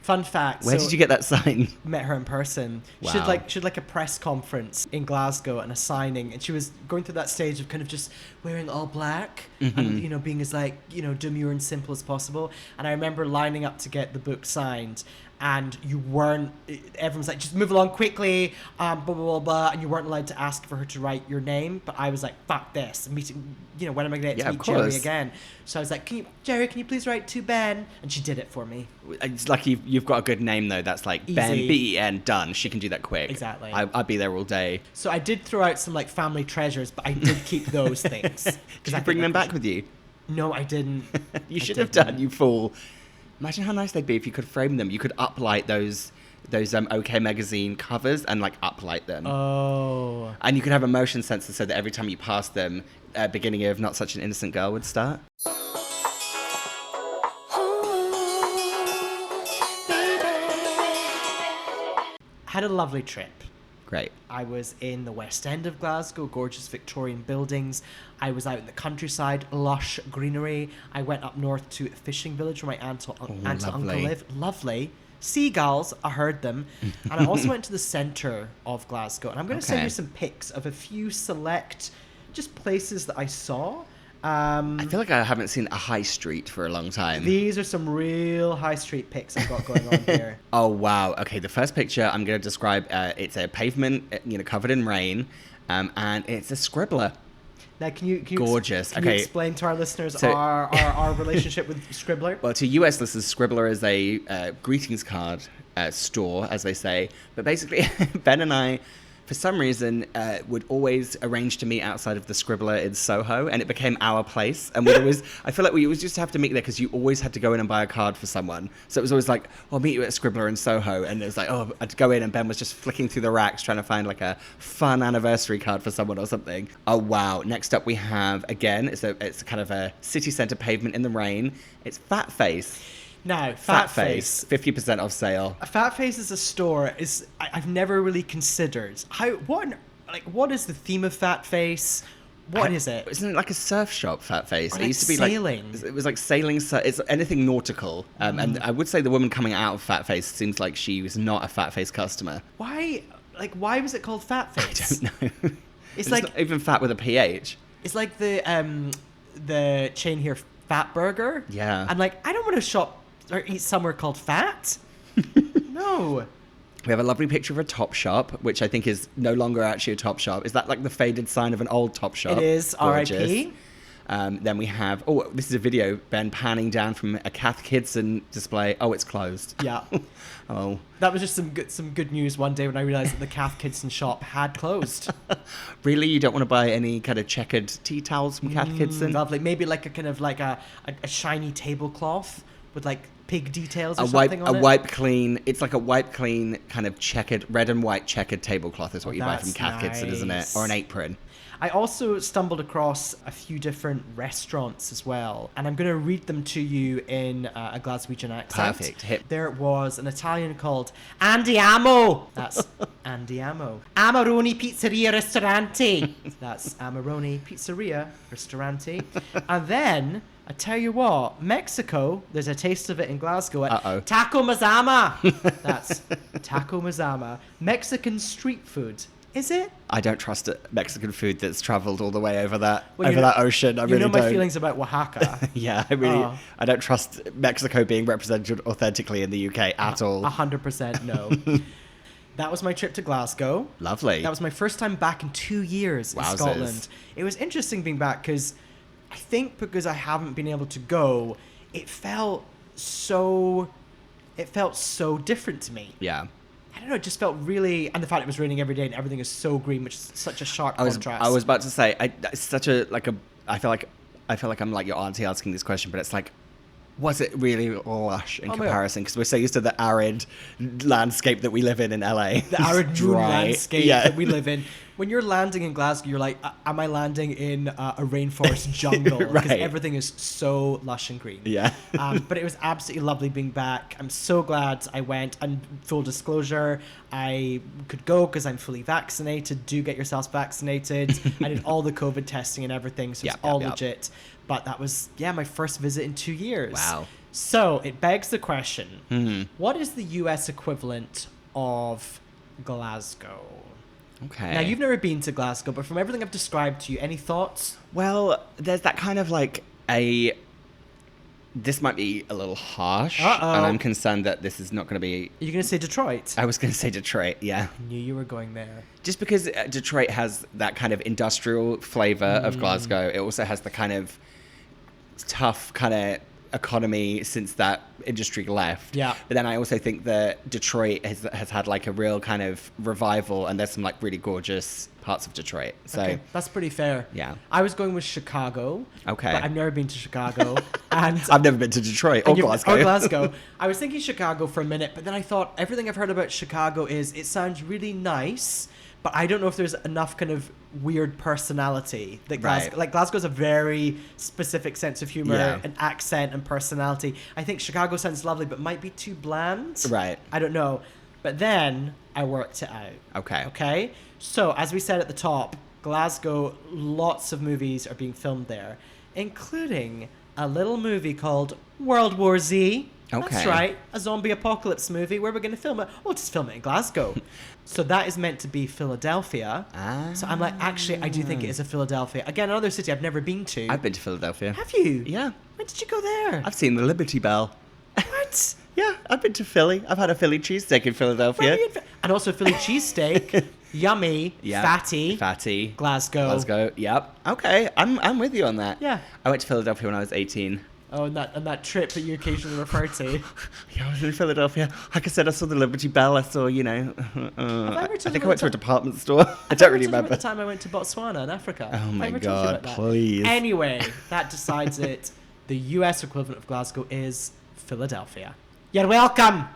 Fun fact. Where did you get that signed? Met her in person. Wow. She had like a press conference in Glasgow and a signing, and she was going through that stage of kind of just wearing all black and being as demure and simple as possible. And I remember lining up to get the book signed, and everyone's like, just move along quickly, blah, blah, blah, blah, and you weren't allowed to ask for her to write your name, but I was like, fuck this, when am I going to get to meet Jerry again? So I was like, Jerry, can you please write to Ben? And she did it for me. It's lucky you've got a good name, though. That's like Easy. Ben, Ben, done. She can do that quick. Exactly. I'd be there all day. So I did throw out some like family treasures, but I did keep those things. Did you bring them back with you? No, I didn't. You should have done, you fool. Imagine how nice they'd be if you could frame them. You could uplight those OK magazine covers and like uplight them. Oh. And you could have a motion sensor so that every time you pass them, beginning of Not Such an Innocent Girl would start. Had a lovely trip. Great. I was in the West End of Glasgow, gorgeous Victorian buildings. I was out in the countryside, lush greenery. I went up north to a fishing village where my aunt and uncle live. Lovely. Seagulls, I heard them. And I also went to the centre of Glasgow. And I'm going to send you some pics of a few select just places that I saw. I feel like I haven't seen a high street for a long time. These are some real high street pics I've got going on here. Oh, wow. Okay, the first picture I'm going to describe, it's a pavement, covered in rain, and it's a scribbler. Now, can you Gorgeous. Can you explain to our listeners our relationship with Scribbler? Well, to US listeners, Scribbler is a greetings card store, as they say. But basically, Ben and I, for some reason, would always arrange to meet outside of the Scribbler in Soho, and it became our place. And I feel like we always just have to meet there because you always had to go in and buy a card for someone. So it was always like, I'll meet you at Scribbler in Soho. And it was like, I'd go in and Ben was just flicking through the racks trying to find like a fun anniversary card for someone or something. Oh, wow. Next up we have, again, it's kind of a city centre pavement in the rain. It's Fat Face. Now, Fat Face, 50% off sale. Fat Face is a store. I've never really considered what is the theme of Fat Face? What is it? Isn't it like a surf shop, Fat Face? Or It used to be sailing. It was like sailing. It's anything nautical. And I would say the woman coming out of Fat Face seems like she was not a Fat Face customer. Why was it called Fat Face? I don't know. It's like like not even fat with a PH. It's like the chain here, Fat Burger. Yeah. I'm like, I don't want to shop or eat somewhere called Fat. No. We have a lovely picture of a Topshop, which I think is no longer actually a Topshop. Is that like the faded sign of an old Topshop? It is, R.I.P. Then we have, this is a video, Ben panning down from a Cath Kidston display. Oh, it's closed. Yeah. Oh. That was just some good news one day when I realised that the Cath Kidston shop had closed. Really? You don't want to buy any kind of checkered tea towels from Cath Kidston? Lovely. Maybe like a kind of like a shiny tablecloth with like pig details or something on it. A wipe clean. It's like a wipe clean kind of checkered, red and white checkered tablecloth is what you buy from Cath Kidston, isn't it? Or an apron. I also stumbled across a few different restaurants as well, and I'm going to read them to you in a Glaswegian accent. Perfect. Hip. There was an Italian called Andiamo. That's Andiamo. Amarone Pizzeria Ristorante. That's Amarone Pizzeria Ristorante. And then, I tell you what, Mexico, there's a taste of it in Glasgow at Taco Mazama. That's Taco Mazama. Mexican street food. Is it? I don't trust Mexican food that's travelled all the way over that Well, that ocean. I really don't. You know my feelings about Oaxaca. Yeah, I don't trust Mexico being represented authentically in the UK at all. 100% no. That was my trip to Glasgow. Lovely. That was my first time back in 2 years in Scotland. It was interesting being back because I think because I haven't been able to go, it felt so different to me. Yeah. I don't know, it just felt really, and the fact it was raining every day and everything is so green, which is such a sharp contrast. I was about to say, it's such I feel like I'm like your auntie asking this question, but it's like, was it really lush in comparison? Because we're so used to the arid landscape that we live in LA. The arid moon landscape that we live in. When you're landing in Glasgow, you're like, am I landing in a rainforest jungle? Because everything is so lush and green. Yeah. But it was absolutely lovely being back. I'm so glad I went. And full disclosure, I could go because I'm fully vaccinated. Do get yourselves vaccinated. I did all the COVID testing and everything, so it's all legit. But that was, my first visit in 2 years. Wow. So it begs the question, what is the US equivalent of Glasgow? Okay. Now, you've never been to Glasgow, but from everything I've described to you, any thoughts? Well, there's that kind of like this might be a little harsh, and I'm concerned that this is not going to be... Are you going to say Detroit? I was going to say Detroit, yeah. I knew you were going there. Just because Detroit has that kind of industrial flavour of Glasgow, it also has the kind of tough kind of economy since that industry left. Yeah. But then I also think that Detroit has had like a real kind of revival, and there's some like really gorgeous parts of Detroit. So okay, that's pretty fair. Yeah. I was going with Chicago. Okay. But I've never been to Chicago. And I've never been to Detroit or Glasgow. I was thinking Chicago for a minute, but then I thought everything I've heard about Chicago is it sounds really nice, but I don't know if there's enough kind of weird personality that Glasgow's a very specific sense of humor and accent and personality. I think Chicago sounds lovely, but might be too bland. Right. I don't know. But then I worked it out. Okay. So as we said at the top, Glasgow, lots of movies are being filmed there, including a little movie called World War Z. Okay. That's right, a zombie apocalypse movie. Where we're going to film it? We'll just film it in Glasgow. So that is meant to be Philadelphia. So I'm like, actually, I do think it is a Philadelphia. Again, another city I've never been to. I've been to Philadelphia. Have you? Yeah. When did you go there? I've seen the Liberty Bell. What? Yeah, I've been to Philly. I've had a Philly cheesesteak in Philadelphia. And also Philly cheesesteak. Yummy. Yep. Fatty. Glasgow. Yep. Okay, I'm with you on that. Yeah. I went to Philadelphia when I was 18. Oh, and that trip that you occasionally refer to. Yeah, I was in Philadelphia. Like I said, I saw the Liberty Bell. I saw, I think I went to a department store. I don't really remember. The time I went to Botswana in Africa. Oh my God, please. Anyway, that decides it. The US equivalent of Glasgow is Philadelphia. You're welcome.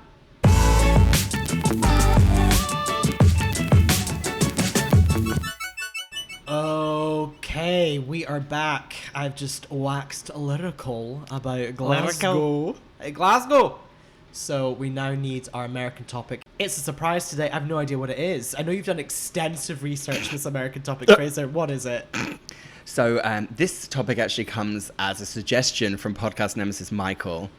Okay, we are back. I've just waxed lyrical about Glasgow. Glasgow! So we now need our American topic. It's a surprise today. I have no idea what it is. I know you've done extensive research for this American topic, Frazer. What is it? So this topic actually comes as a suggestion from podcast nemesis Michael.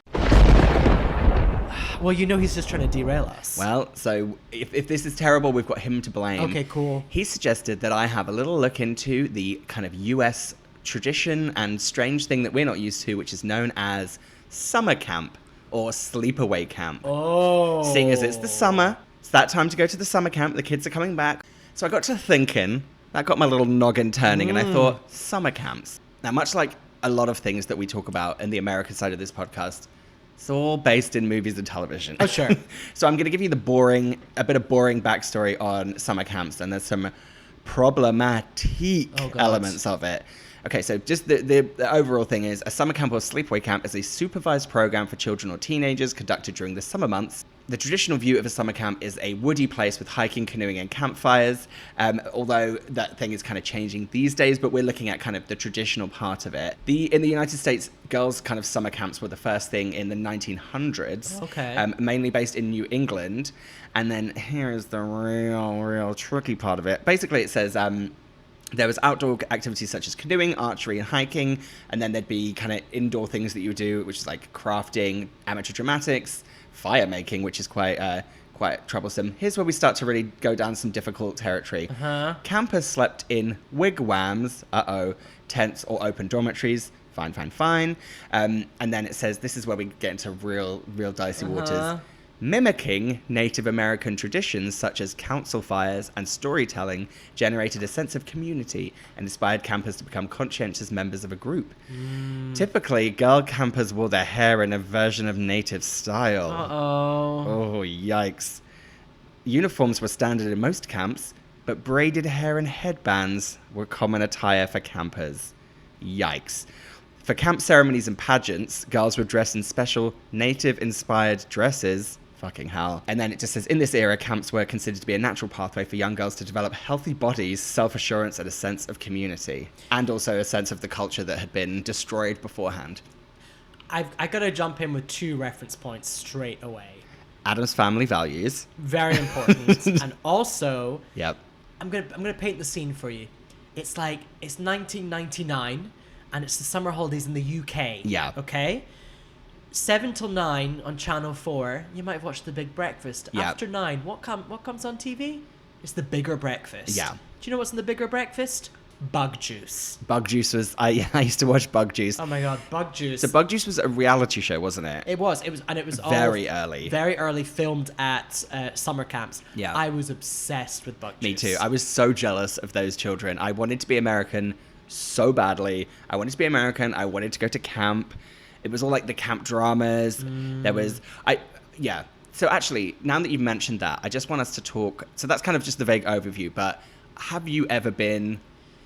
Well, he's just trying to derail us. Well, so if this is terrible, we've got him to blame. Okay, cool. He suggested that I have a little look into the kind of US tradition and strange thing that we're not used to, which is known as summer camp or sleepaway camp. Oh. Seeing as it's the summer, it's that time to go to the summer camp, the kids are coming back. So I got to thinking, that got my little noggin turning, and I thought, summer camps. Now, much like a lot of things that we talk about in the American side of this podcast, it's all based in movies and television. Oh, sure. So I'm going to give you a bit of boring backstory on summer camps, and there's some problematic elements of it. Okay, so just the overall thing is, a summer camp or sleepaway camp is a supervised program for children or teenagers conducted during the summer months. The traditional view of a summer camp is a woody place with hiking, canoeing, and campfires, although that thing is kind of changing these days, but we're looking at kind of the traditional part of it. In the United States, girls' kind of summer camps were the first thing in the 1900s, mainly based in New England. And then here's the real tricky part of it. Basically, it says... there was outdoor activities such as canoeing, archery, and hiking, and then there'd be kind of indoor things that you would do, which is like crafting, amateur dramatics, fire making, which is quite troublesome. Here's where we start to really go down some difficult territory. Campers slept in wigwams, tents or open dormitories. Fine. And then it says, this is where we get into real dicey waters. Mimicking Native American traditions such as council fires and storytelling generated a sense of community and inspired campers to become conscientious members of a group. Typically, girl campers wore their hair in a version of native style. Oh, yikes. Uniforms were standard in most camps, but braided hair and headbands were common attire for campers. Yikes. For camp ceremonies and pageants, girls would dress in special native-inspired dresses. Fucking hell. And then it just says, in this era, camps were considered to be a natural pathway for young girls to develop healthy bodies, self-assurance, and a sense of community. And also a sense of the culture that had been destroyed beforehand. I got to jump in with 2 reference points straight away. Adam's family values. Very important. And also, Yep. I'm gonna paint the scene for you. It's 1999, and it's the summer holidays in the UK. Yeah. Okay? 7 till 9 on Channel 4, you might have watched The Big Breakfast. Yeah. After 9, what comes on TV? It's The Bigger Breakfast. Yeah. Do you know what's in The Bigger Breakfast? Bug Juice. Bug Juice was... I used to watch Bug Juice. Oh my god, Bug Juice. So Bug Juice was a reality show, wasn't it? It was all Very early. Very early, filmed at summer camps. Yeah. I was obsessed with Bug Juice. Me too. I was so jealous of those children. I wanted to be American so badly. I wanted to be American. I wanted to go to camp. It was all like the camp dramas. There was... Yeah. So actually, now that you've mentioned that, I just want us to talk... So that's kind of just the vague overview, but have you ever been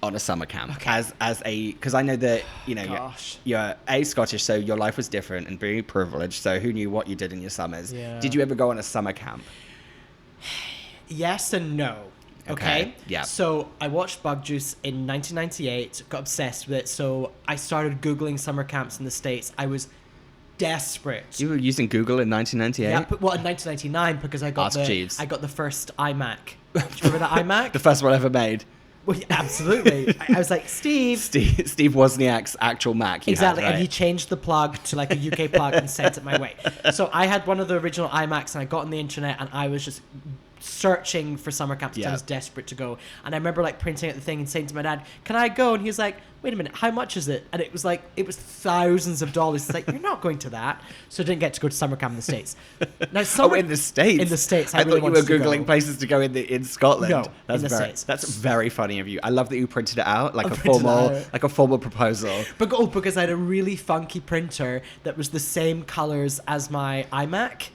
on a summer camp? Okay. As a... Because I know that, Gosh. you're A, Scottish, so your life was different and very privileged, so who knew what you did in your summers? Yeah. Did you ever go on a summer camp? Yes and no. Okay. Yeah. So I watched Bug Juice in 1998, got obsessed with it. So I started Googling summer camps in the States. I was desperate. You were using Google in 1998? Yeah, but, well, in 1999 because I got Ask Jeeves. I got the first iMac. Do you remember that iMac? The first one ever made. Well, yeah, absolutely. I was like, Steve Wozniak's actual Mac. Exactly, had, right? and he changed the plug to like a UK plug and sent it my way. So I had one of the original iMacs, and I got on the internet, and I was just searching for summer camps. Yeah. I was desperate to go, and I remember like printing out the thing and saying to my dad, "Can I go?" And he was like, "Wait a minute, how much is it?" And it was thousands of dollars. It's like, you're not going to that. So I didn't get to go to summer camp in the States. Now, in the States. In the States, I really thought you were wanted to googling go. places to go in Scotland. No, that's in the very, States. That's very funny of you. I love that you printed it out like printed a formal proposal. Because I had a really funky printer that was the same colors as my iMac,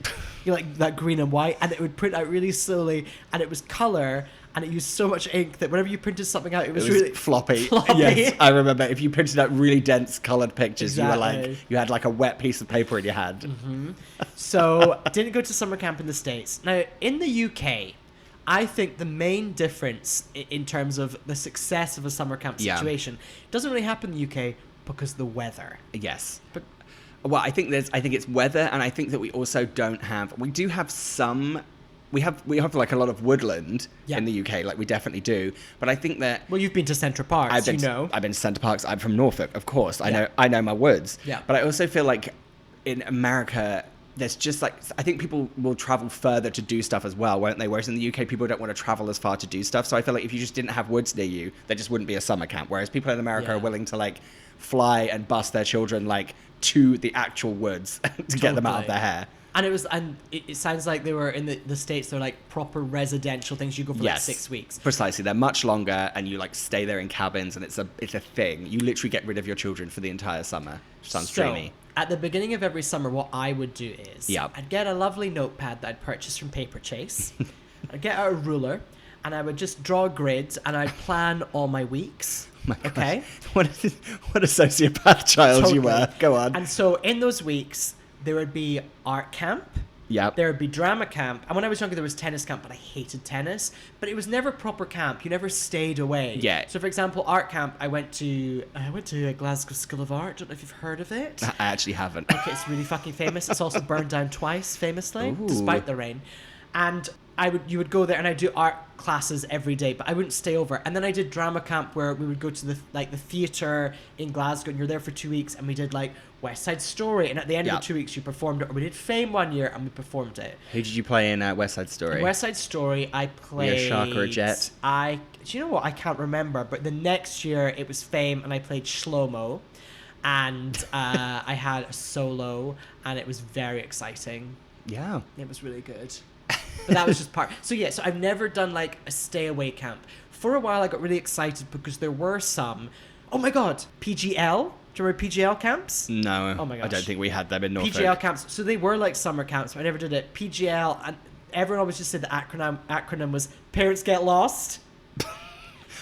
like that green and white, and it would print out really slowly, and it was color, and it used so much ink that whenever you printed something out, it was really floppy. floppy. Yes, I remember. If you printed out really dense colored pictures, Exactly. you had like a wet piece of paper in your hand. So didn't go to summer camp in the States. Now in the UK, I think the main difference in terms of the success of a summer camp Yeah. situation doesn't really happen in the UK because of the weather. Yes. But well, I think it's weather, and I think that we also don't have. We do have some. We have like a lot of woodland Yeah. in the UK, like we definitely do. But I think that Well, you've been to Central Parks, I've been to Centre Parks. I'm from Norfolk, of course. I know my woods. Yeah. But I also feel like in America, there's just like, I think people will travel further to do stuff as well, won't they? Whereas in the UK, people don't want to travel as far to do stuff. So I feel like if you just didn't have woods near you, there just wouldn't be a summer camp. Whereas people in America Yeah. are willing to like fly and bus their children like to the actual woods to get them out of Totally. their hair. And it sounds like they were in the States, they're like proper residential things. You go for like 6 weeks. Precisely. They're much longer, and you like stay there in cabins, and it's a thing. You literally get rid of your children for the entire summer. Sounds dreamy. At the beginning of every summer, what I would do is Yep. I'd get a lovely notepad that I'd purchased from Paper Chase. I'd get out a ruler, and I would just draw a grid, and I'd plan all my weeks. My God. Okay? What a sociopath child you were. Go on. And so in those weeks, there would be art camp. Yep. There would be drama camp. And when I was younger, there was tennis camp, but I hated tennis. But it was never proper camp. You never stayed away. Yeah. So, for example, art camp, I went to Glasgow School of Art. Don't know if you've heard of it. I actually haven't. Okay, it's really fucking famous. It's also burned down twice, famously, Ooh. despite the rain. And you would go there, and I'd do art classes every day, but I wouldn't stay over. And then I did drama camp, where we would go to the theatre in Glasgow, and you're there for 2 weeks, and we did like West Side Story, and at the end of the 2 weeks you performed it. Or we did Fame one year and we performed it. Who did you play in West Side Story? In West Side Story, I played... Were you a shark or a jet? Do you know what? I can't remember, but the next year it was Fame, and I played Shlomo, and I had a solo, and it was very exciting. Yeah. It was really good. But that was just part. So yeah, so I've never done like a stay away camp. For a while I got really excited because there were some. Oh my God, PGL. Do you remember PGL camps? No. Oh my gosh. I don't think we had them in Norfolk. PGL camps. So they were like summer camps, but I never did it. PGL, and everyone always just said the acronym was Parents Get Lost. What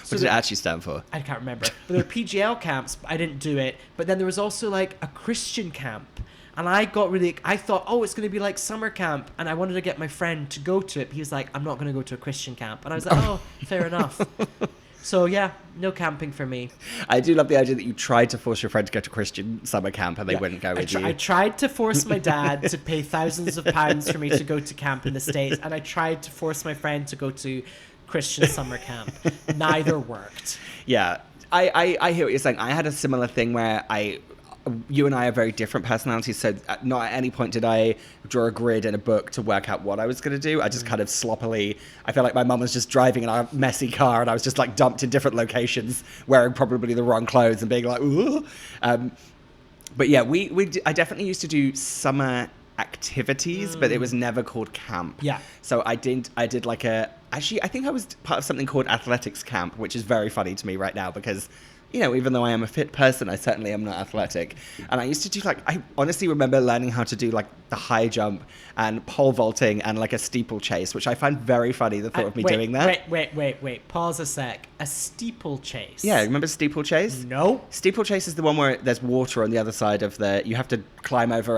did it actually stand for? I can't remember. But there were PGL camps, but I didn't do it. But then there was also like a Christian camp. And I thought, oh, it's going to be like summer camp. And I wanted to get my friend to go to it. But he was like, I'm not going to go to a Christian camp. And I was like, oh, fair enough. So yeah, no camping for me. I do love the idea that you tried to force your friend to go to Christian summer camp and they wouldn't go with you. I tried to force my dad to pay thousands of pounds for me to go to camp in the States. And I tried to force my friend to go to Christian summer camp. Neither worked. Yeah, I hear what you're saying. I had a similar thing where you and I are very different personalities, so not at any point did I draw a grid in a book to work out what I was going to do. I just kind of sloppily, I feel like my mum was just driving in a messy car and I was just like dumped in different locations wearing probably the wrong clothes and being like, ooh. But yeah, I definitely used to do summer activities, but it was never called camp. Yeah. So I did like actually, I think I was part of something called athletics camp, which is very funny to me right now because, you know, even though I am a fit person, I certainly am not athletic. And I used to do I honestly remember learning how to do like the high jump and pole vaulting and like a steeplechase, which I find very funny, the thought of me doing that. Wait. Pause a sec. A steeplechase? Yeah, remember steeplechase? No. Steeplechase is the one where there's water on the other side of you have to climb over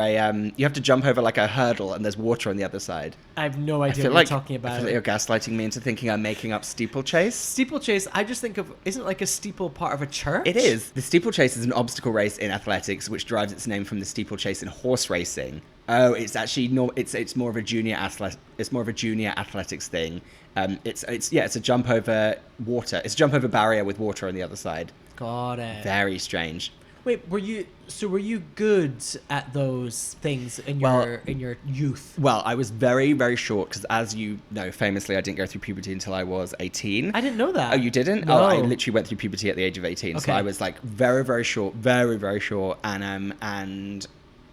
you have to jump over like a hurdle and there's water on the other side. I have no idea what you're talking about. I feel like you're gaslighting me into thinking I'm making up steeplechase. Steeplechase, I just think of, isn't like a steeple part of a church? It is. The steeplechase is an obstacle race in athletics, which derives its name from the steeplechase in horse racing. Oh, it's actually it's more of a junior athletics thing. It's a jump over water. It's a jump over barrier with water on the other side. Got it. Very strange. Wait, were you good at those things in your youth? Well, I was very, very short because, as you know, famously, I didn't go through puberty until I was 18. I didn't know that. Oh, you didn't? No. Oh, I literally went through puberty at the age of 18. Okay. So I was like very, very short, and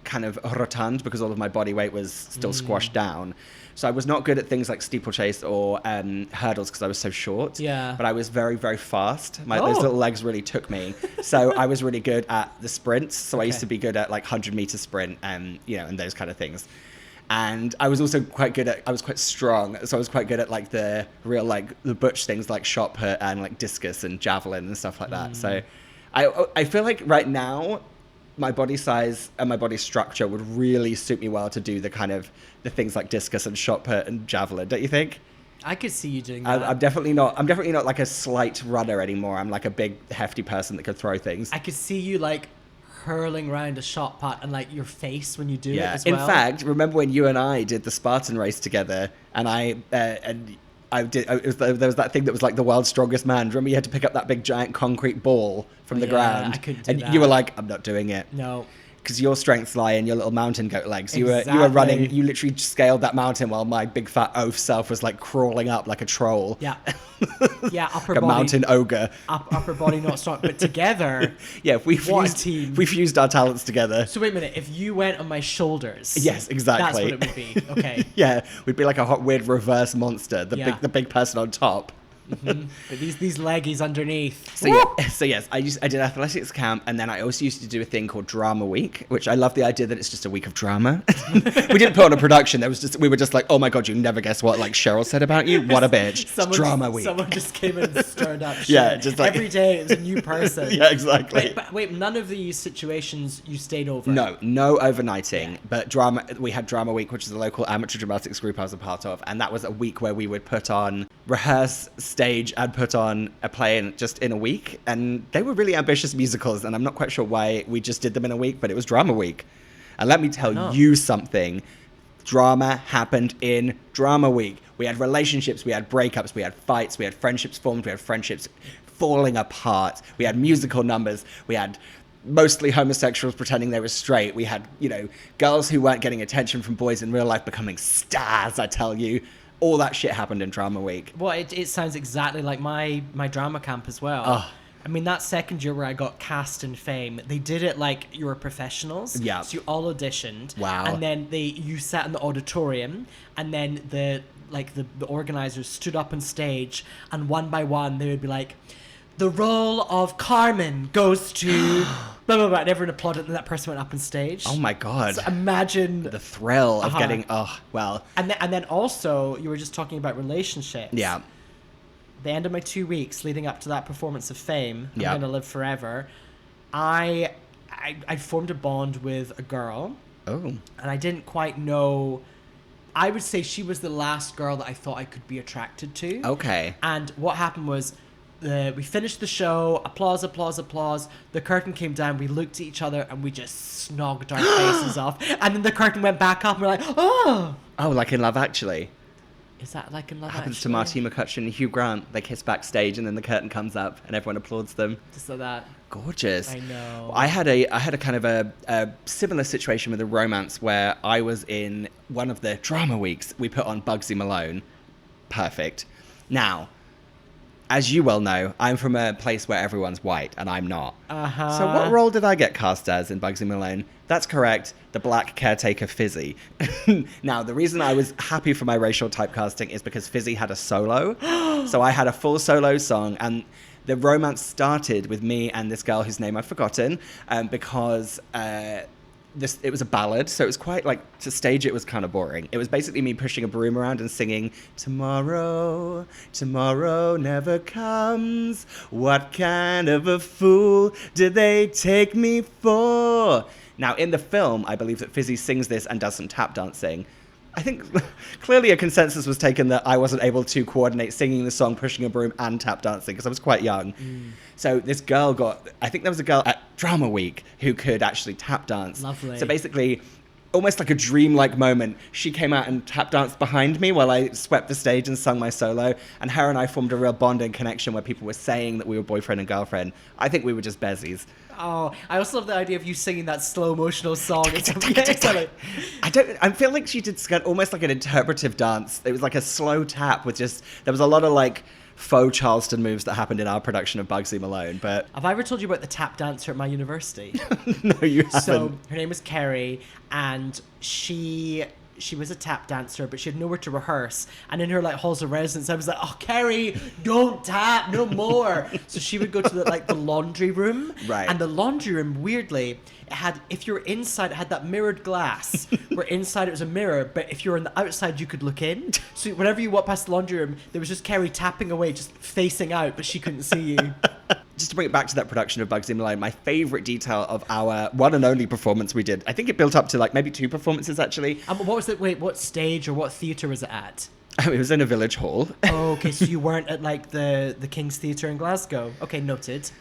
kind of rotund because all of my body weight was still squashed down. So I was not good at things like steeplechase or hurdles because I was so short. Yeah. But I was very, very fast. Those little legs really took me. So I was really good at the sprints. So I used to be good at like 100-meter sprint and those kind of things. And I was also quite I was quite strong. So I was quite good at like the real, like the butch things like shot put and like discus and javelin and stuff like that. So I feel like right now, my body size and my body structure would really suit me well to do the things like discus and shot put and javelin, don't you think? I could see you doing that. I'm definitely not like a slight runner anymore. I'm like a big hefty person that could throw things. I could see you like hurling around a shot put and like your face when you do it as well. In fact, remember when you and I did the Spartan race together and there was that thing that was like the world's strongest man. Remember you had to pick up that big giant concrete ball from the ground? I couldn't do and that. You were like, I'm not doing it. No. because your strengths lie in your little mountain goat legs. You were Exactly. running, you literally scaled that mountain while my big fat oaf self was like crawling up like a troll. Yeah. Yeah, upper Like a body. mountain ogre. Upper body not strong, but together. Yeah, if we What a fused, team. we fused our talents together. So wait a minute, if you went on my shoulders. Yes, exactly. That's what it would be. Okay. Yeah, we'd be like a hot, weird reverse monster. Yeah. The big person on top. But these leggies underneath. So yes, I did athletics camp, and then I also used to do a thing called Drama Week, which I love the idea that it's just a week of drama. We didn't put on a production. We were just like, oh my god, you never guess what like Cheryl said about you. What a bitch. It's Drama Week. Someone just came in and stirred up shit. Yeah, just like- every day it was a new person. Yeah, exactly. Wait, none of these situations you stayed over. No overnighting, but we had Drama Week, which is a local amateur dramatics group I was a part of, and that was a week where we would rehearse, stage, and put on a play in a week, and they were really ambitious musicals, and I'm not quite sure why we just did them in a week, but it was Drama Week. And let me tell you something. Drama happened in Drama Week. We had relationships, we had breakups, we had fights, we had friendships formed, we had friendships falling apart, we had musical numbers, we had mostly homosexuals pretending they were straight, we had, girls who weren't getting attention from boys in real life becoming stars, I tell you. All that shit happened in Drama Week. Well, it sounds exactly like my drama camp as well. Oh. I mean, that second year where I got cast in Fame, they did it like you were professionals. Yeah. So you all auditioned. Wow. And then you sat in the auditorium, and then the organizers stood up on stage, and one by one they would be like, the role of Carmen goes to blah blah blah, and everyone applauded, and that person went up on stage. Oh my god. So imagine The thrill of getting And then also you were just talking about relationships. Yeah. The end of my 2 weeks leading up to that performance of Fame, I'm Yeah. Gonna Live Forever, I formed a bond with a girl, Oh. and I didn't quite know. I would say she was the last girl that I thought I could be attracted to. Okay. And what happened was, we finished the show, applause, applause, applause. The curtain came down, we looked at each other, and we just snogged our faces off. And then the curtain went back up, and we're like, oh! Oh, like in Love Actually. Is that like in Love Happens to Actually? Martine McCutcheon and Hugh Grant. They kiss backstage, and then the curtain comes up, and everyone applauds them. Just like that. Gorgeous. I know. I had a kind of a similar situation with a romance where I was in one of the Drama Weeks. We put on Bugsy Malone. Perfect. Now, as you well know, I'm from a place where everyone's white, and I'm not. Uh-huh. So what role did I get cast as in Bugsy Malone? That's correct, the black caretaker Fizzy. Now, the reason I was happy for my racial typecasting is because Fizzy had a solo. So I had a full solo song, and the romance started with me and this girl whose name I've forgotten, because it was a ballad, so it was quite like, to stage it was kind of boring. It was basically me pushing a broom around and singing, tomorrow, tomorrow never comes, what kind of a fool did they take me for? Now, in the film, I believe that Fizzy sings this and does some tap dancing. I think clearly a consensus was taken that I wasn't able to coordinate singing the song, pushing a broom, and tap dancing because I was quite young. So this girl I think there was a girl at Drama Week who could actually tap dance. Lovely. So basically, almost like a dreamlike moment, she came out and tap danced behind me while I swept the stage and sung my solo. And her and I formed a real bonding connection where people were saying that we were boyfriend and girlfriend. I think we were just bezies. Oh, I also love the idea of you singing that slow emotional song. I feel like she did almost like an interpretive dance. It was like a slow tap with there was a lot of like faux Charleston moves that happened in our production of Bugsy Malone, but Have I ever told you about the tap dancer at my university? no, you haven't. So her name was Kerry, and she was a tap dancer, but she had nowhere to rehearse. And in her like halls of residence, I was like, "Oh, Kerry, don't tap no more." So she would go to the laundry room, Right. And the laundry room, weirdly, it had, if you were inside, it had that mirrored glass where inside it was a mirror, but if you were on the outside, you could look in. So whenever you walked past the laundry room, there was just Kerry tapping away, just facing out, but she couldn't see you. Just to bring it back to that production of Bugsy Malone, my favourite detail of our one and only performance we did, I think it built up to like maybe 2 performances actually. What was it? Wait, what stage or what theatre was it at? It was in a village hall. Oh, okay, so you weren't at like the King's Theatre in Glasgow. Okay, noted.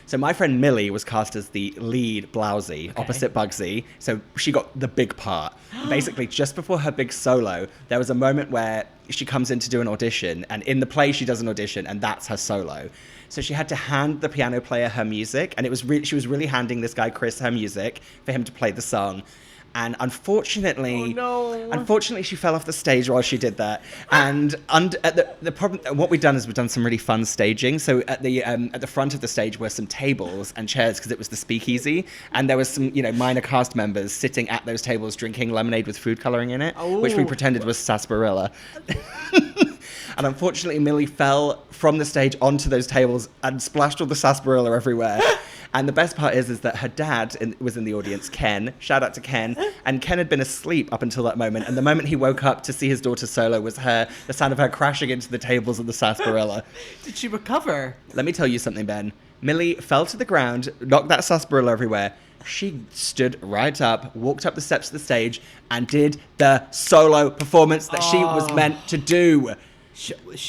So So my friend Millie was cast as the lead Blousey, opposite Bugsy. So she got the big part. Basically, just before her big solo, there was a moment where she comes in to do an audition, and in the play she does an audition, and that's her solo. So she had to hand the piano player her music, and she was really handing this guy Chris her music for him to play the song. And unfortunately, she fell off the stage while she did that. And the problem, what we've done is we've done some really fun staging. So at the front of the stage were some tables and chairs because it was the speakeasy, and there was some minor cast members sitting at those tables drinking lemonade with food coloring in it, which we pretended was sarsaparilla. And unfortunately, Millie fell from the stage onto those tables and splashed all the sarsaparilla everywhere. And the best part is that her dad was in the audience, Ken. Shout out to Ken. And Ken had been asleep up until that moment. And the moment he woke up to see his daughter solo was the sound of her crashing into the tables of the sarsaparilla. Did she recover? Let me tell you something, Ben. Millie fell to the ground, knocked that sarsaparilla everywhere. She stood right up, walked up the steps of the stage, and did the solo performance that she was meant to do.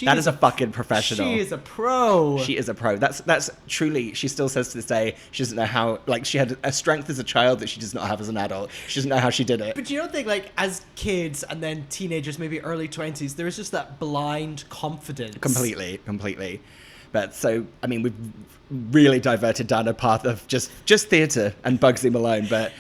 That is a fucking professional. She is a pro. She is a pro. That's truly, she still says to this day, she doesn't know how, she had a strength as a child that she does not have as an adult. She doesn't know how she did it. But you don't think, as kids and then teenagers, maybe early 20s, there is just that blind confidence. Completely. But so, we've really diverted down a path of just theatre and Bugsy Malone, but...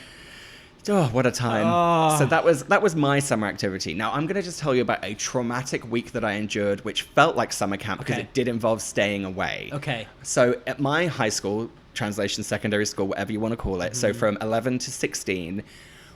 Oh, what a time. So that was my summer activity. Now, I'm going to just tell you about a traumatic week that I endured, which felt like summer camp because it did involve staying away. Okay. So at my high school, translation secondary school, whatever you want to call it, so from 11 to 16,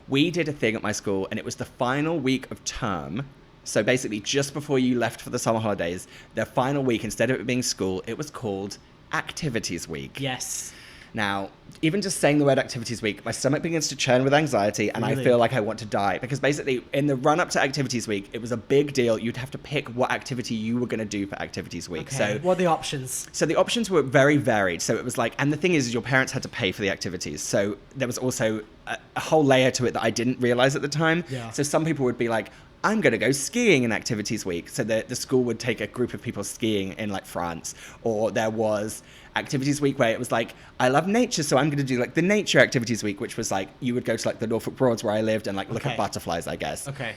we did a thing at my school, and it was the final week of term. So basically, just before you left for the summer holidays, the final week, instead of it being school, it was called Activities Week. Yes. Now, even just saying the word Activities Week, my stomach begins to churn with anxiety, and Really? I feel like I want to die. Because basically, in the run-up to Activities Week, it was a big deal. You'd have to pick what activity you were going to do for Activities Week. Okay. So, what are the options? So the options were very varied. So it was and the thing is your parents had to pay for the activities. So there was also a whole layer to it that I didn't realize at the time. Yeah. So some people would be like, I'm going to go skiing in Activities Week. So the school would take a group of people skiing in France. Or there was Activities Week where it was I love nature, so I'm going to do the Nature Activities Week, which was you would go to the Norfolk Broads where I lived and look at butterflies, I guess. Okay.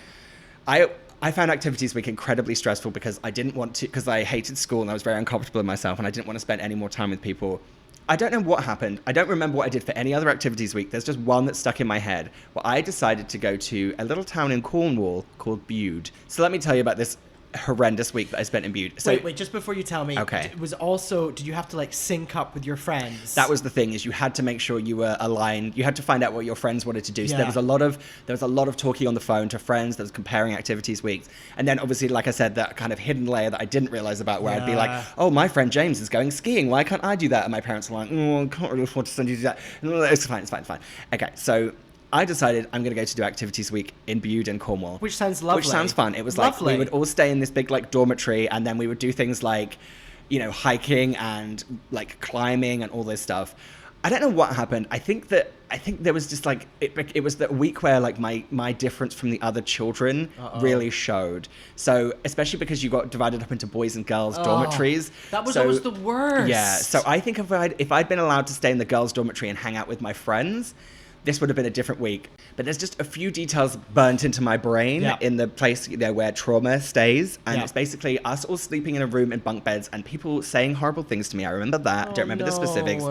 I found Activities Week incredibly stressful because I didn't want to, because I hated school and I was very uncomfortable in myself and I didn't want to spend any more time with people. I don't know what happened. I don't remember what I did for any other Activities Week. There's just one that stuck in my head. Well, I decided to go to a little town in Cornwall called Bude. So let me tell you about this horrendous week that I spent in Bude. So, wait, just before you tell me. Okay. Did you have to sync up with your friends? That was the thing, is you had to make sure you were aligned. You had to find out what your friends wanted to do. So Yeah. there was a lot of talking on the phone to friends. There was comparing Activities Weeks. And then obviously, like I said, that kind of hidden layer that I didn't realize about where I'd be Yeah. oh, my friend James is going skiing. Why can't I do that? And my parents were I can't really afford to send you to that. No, it's fine. Okay, so I decided I'm going to go to do Activities Week in Bude in Cornwall. Which sounds lovely. Which sounds fun. It was lovely. We would all stay in this big dormitory, and then we would do things hiking and climbing and all this stuff. I don't know what happened. I think there was just it was that week where my difference from the other children really showed. So especially because you got divided up into boys and girls dormitories. That was always the worst. Yeah. So I think if I'd been allowed to stay in the girls' dormitory and hang out with my friends, this would have been a different week. But there's just a few details burnt into my brain in the place where trauma stays. And it's basically us all sleeping in a room in bunk beds and people saying horrible things to me. I remember that. I don't remember the specifics.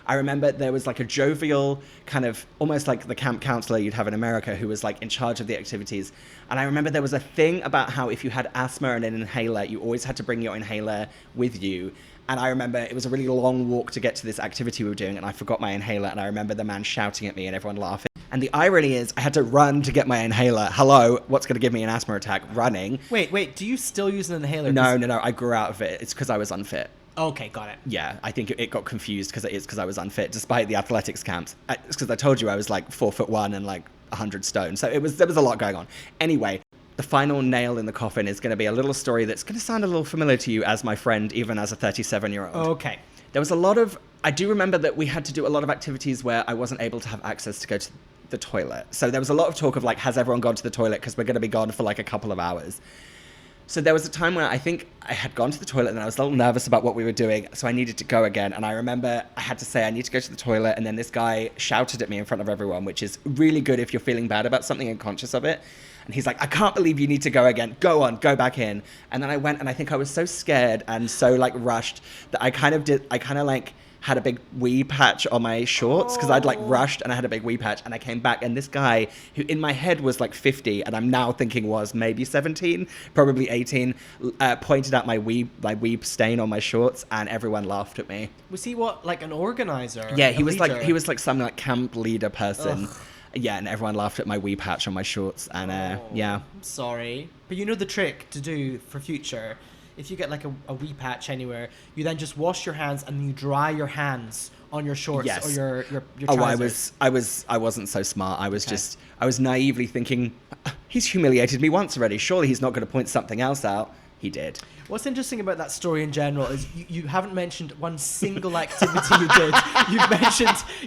I remember there was a jovial kind of almost like the camp counselor you'd have in America who was in charge of the activities. And I remember there was a thing about how if you had asthma and an inhaler, you always had to bring your inhaler with you. And I remember it was a really long walk to get to this activity we were doing, and I forgot my inhaler, and I remember the man shouting at me and everyone laughing. And the irony is I had to run to get my inhaler. Hello, what's going to give me an asthma attack? Running. Wait, do you still use an inhaler? No, I grew out of it. It's because I was unfit. Okay, got it. Yeah, I think it got confused because I was unfit, despite the athletics camps. It's because I told you I was 4'1" and 100 stone. So there was a lot going on. Anyway, the final nail in the coffin is going to be a little story that's going to sound a little familiar to you as my friend, even as a 37-year-old. Okay. There was I do remember that we had to do a lot of activities where I wasn't able to have access to go to the toilet. So there was a lot of talk of has everyone gone to the toilet because we're going to be gone for a couple of hours. So there was a time when I think I had gone to the toilet and I was a little nervous about what we were doing, so I needed to go again. And I remember I had to say I need to go to the toilet, and then this guy shouted at me in front of everyone, which is really good if you're feeling bad about something and conscious of it. And he's like, I can't believe you need to go again. Go on, go back in. And then I went, and I think I was so scared and so like rushed that I kind of like had a big wee patch on my shorts because I'd like rushed and I had a big wee patch, and I came back, and this guy who in my head was like 50 and I'm now thinking was maybe 17, probably 18, pointed out my wee stain on my shorts, and everyone laughed at me. Was he what, like an organizer? Yeah, A he was leader? like some like camp leader person. Ugh. Yeah, and everyone laughed at my wee patch on my shorts, and yeah. I'm sorry. But you know the trick to do for future? If you get like a wee patch anywhere, you then just wash your hands and you dry your hands on your shorts or your trousers. I wasn't so smart. I was naively thinking, he's humiliated me once already. Surely he's not going to point something else out. He did. What's interesting about that story in general is you haven't mentioned one single activity you did.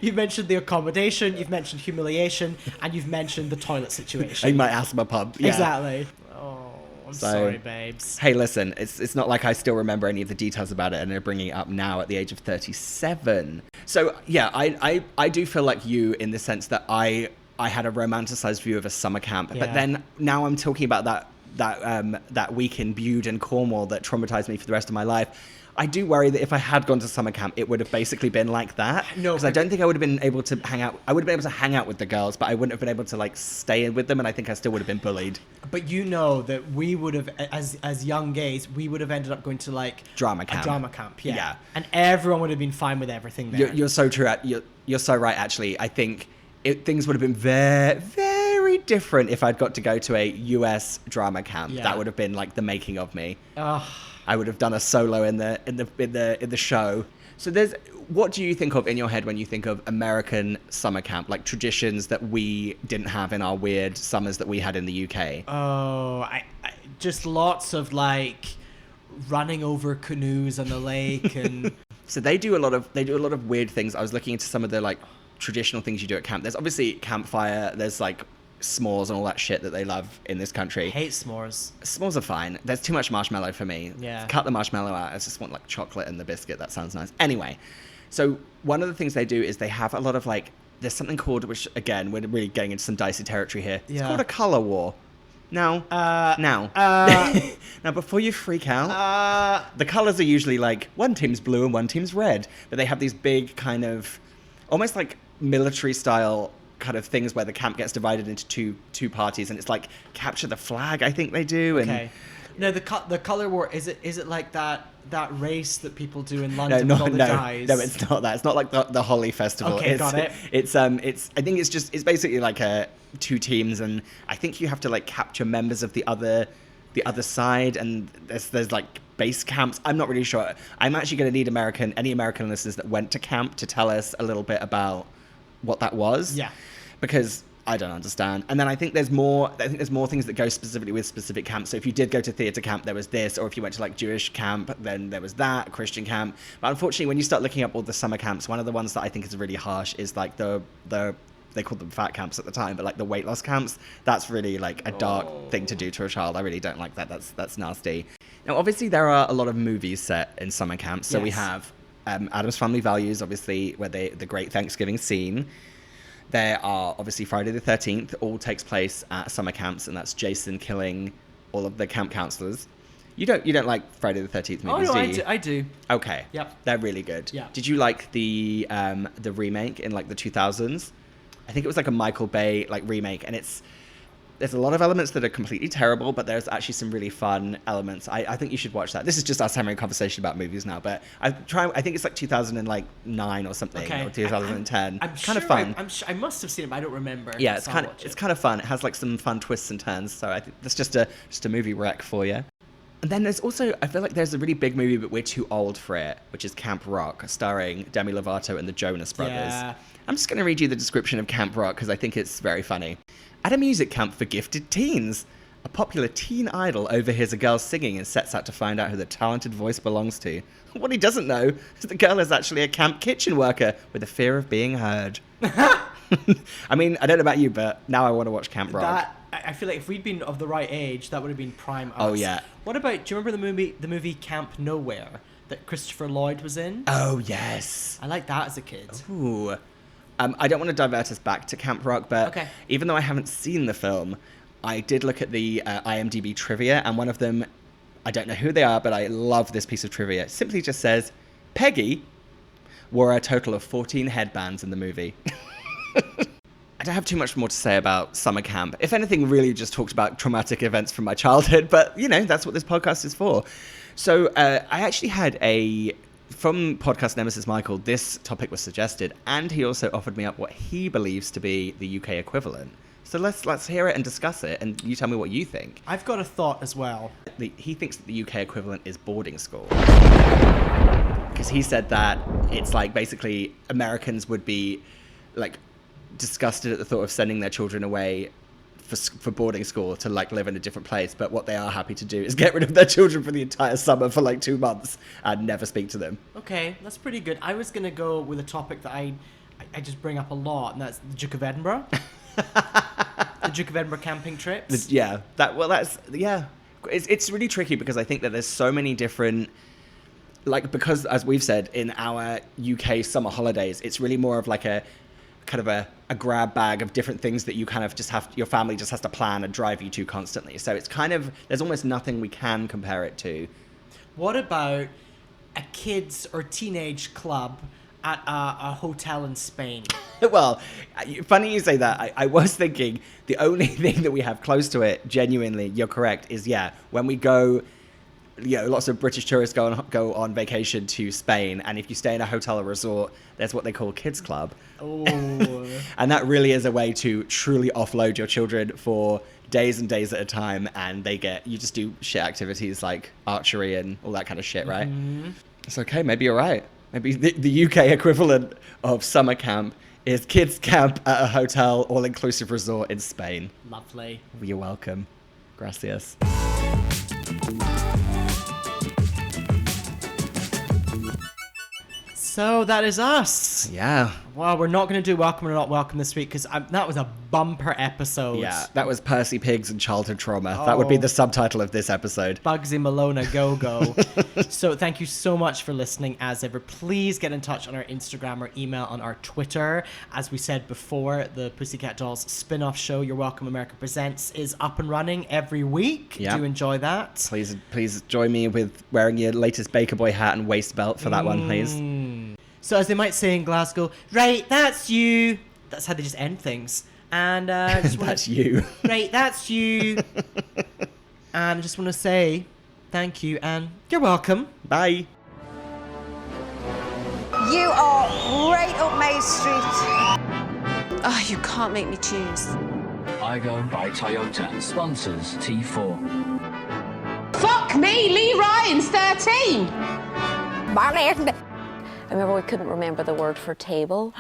You've mentioned the accommodation, you've mentioned humiliation, and you've mentioned the toilet situation. In my asthma pub. Yeah. Exactly. I'm sorry, babes. Hey, listen, it's not like I still remember any of the details about it and they're bringing it up now at the age of 37. So, yeah, I do feel like you in the sense that I had a romanticized view of a summer camp. Yeah. But then now I'm talking about that week in Bude and Cornwall that traumatized me for the rest of my life. I do worry that if I had gone to summer camp, it would have basically been like that. No, because I don't think I would have been able to hang out. I would have been able to hang out with the girls, but I wouldn't have been able to like stay with them, and I think I still would have been bullied. But you know that we would have, as young gays, we would have ended up going to like drama camp. A drama camp, yeah. And everyone would have been fine with everything there. You're so true. You're so right. Actually, I think things would have been very, very different if I'd got to go to a US drama camp. Yeah. That would have been like the making of me. I would have done a solo in the show. So what do you think of in your head when you think of American summer camp, like traditions that we didn't have in our weird summers that we had in the UK? Oh, I just lots of like running over canoes on the lake and. So they do a lot of weird things. I was looking into some of the like traditional things you do at camp. There's obviously campfire. There's like s'mores and all that shit that they love in this country. Hate s'mores. S'mores are fine. There's too much marshmallow for me. Yeah. Cut the marshmallow out. I just want like chocolate and the biscuit. That sounds nice. Anyway, so one of the things they do is they have a lot of like, there's something called, which again, we're really getting into some dicey territory here. It's called a color war. Now, before you freak out, the colors are usually like one team's blue and one team's red, but they have these big kind of, almost like military style kind of things where the camp gets divided into two parties, and it's like capture the flag, I think they do. And okay. No, the color war, is it like that race that people do in London No, with all the guys? No, it's not that. It's not like the Holly Festival. Okay, got it. It's I think it's basically like two teams, and I think you have to like capture members of the other side, and there's like base camps. I'm not really sure. I'm actually going to need any American listeners that went to camp to tell us a little bit about what that was. Yeah. Because I don't understand. And then I think there's more things that go specifically with specific camps. So if you did go to theatre camp, there was this, or if you went to like Jewish camp, then there was that, Christian camp. But unfortunately, when you start looking up all the summer camps, one of the ones that I think is really harsh is like the they called them fat camps at the time, but like the weight loss camps. That's really like a dark thing to do to a child. I really don't like that. That's nasty. Now, obviously, there are a lot of movies set in summer camps. So we have Addams Family Values, obviously, where the great Thanksgiving scene. There are obviously Friday the 13th, all takes place at summer camps, and that's Jason killing all of the camp counselors. You don't like Friday the 13th movies, do you? I do. Okay. Yep. They're really good. Yeah. Did you like the remake in like the 2000s? I think it was like a Michael Bay like remake, and there's a lot of elements that are completely terrible, but there's actually some really fun elements. I think you should watch that. This is just us having a conversation about movies now, but I think it's like 2009 or something, or 2010. I'm kind of fun. I must have seen it, but I don't remember. Yeah, it's kind of fun. It has like some fun twists and turns. So I think that's just a movie wreck for you. And then there's also, I feel like there's a really big movie, but we're too old for it, which is Camp Rock, starring Demi Lovato and the Jonas Brothers. Yeah. I'm just going to read you the description of Camp Rock because I think it's very funny. At a music camp for gifted teens, a popular teen idol overhears a girl singing and sets out to find out who the talented voice belongs to. What he doesn't know is the girl is actually a camp kitchen worker with a fear of being heard. I mean, I don't know about you, but now I want to watch Camp Rock. I feel like if we'd been of the right age, that would have been prime us. Oh, yeah. What about, do you remember the movie Camp Nowhere that Christopher Lloyd was in? Oh, yes. I liked that as a kid. Ooh. I don't want to divert us back to Camp Rock, but Okay. even though I haven't seen the film, I did look at the IMDb trivia, and one of them, I don't know who they are, but I love this piece of trivia. It simply just says, Peggy wore a total of 14 headbands in the movie. I don't have too much more to say about summer camp. If anything, really just talked about traumatic events from my childhood, but, you know, that's what this podcast is for. So I actually had from podcast Nemesis Michael, this topic was suggested, and he also offered me up what he believes to be the UK equivalent. So let's hear it and discuss it, and you tell me what you think. I've got a thought as well. He thinks that the UK equivalent is boarding school. Because he said that it's like basically Americans would be like disgusted at the thought of sending their children away for boarding school to like live in a different place, but what they are happy to do is get rid of their children for the entire summer for like 2 months and never speak to them. Okay, that's pretty good. I was gonna go with a topic that I just bring up a lot, and that's the Duke of Edinburgh. The Duke of Edinburgh camping trips. It's really tricky because I think that there's so many different, like, because as we've said in our UK summer holidays, it's really more of like a kind of a grab bag of different things that you kind of just have, your family just has to plan and drive you to constantly. So it's kind of, there's almost nothing we can compare it to. What about a kids or teenage club at a hotel in Spain? Well, funny you say that. I was thinking the only thing that we have close to it, genuinely, you're correct, is, when we go, lots of British tourists go on vacation to Spain, and if you stay in a hotel or resort, there's what they call kids club. Oh. And that really is a way to truly offload your children for days and days at a time, and you just do shit activities like archery and all that kind of shit, right? Mm-hmm. It's okay, maybe you're right. Maybe the UK equivalent of summer camp is kids camp at a hotel all-inclusive resort in Spain. Lovely. You're welcome. Gracias. So that is us. Yeah. Well, we're not going to do Welcome or Not Welcome this week because that was a bumper episode. Yeah, that was Percy Pigs and childhood trauma. Oh. That would be the subtitle of this episode. Bugsy Malone go-go. So thank you so much for listening as ever. Please get in touch on our Instagram or email on our Twitter. As we said before, the Pussycat Dolls spin-off show, Your Welcome America Presents, is up and running every week. Yep. Do enjoy that. Please join me with wearing your latest Baker Boy hat and waist belt for that one, please. So as they might say in Glasgow, right, that's you. That's how they just end things. And that's you. Right, that's you. And I just want to say thank you and you're welcome. Bye. You are right up my street. Oh, you can't make me choose. Igo by Toyota sponsors T4. Fuck me, Lee Ryan's 13. I remember we couldn't remember the word for table.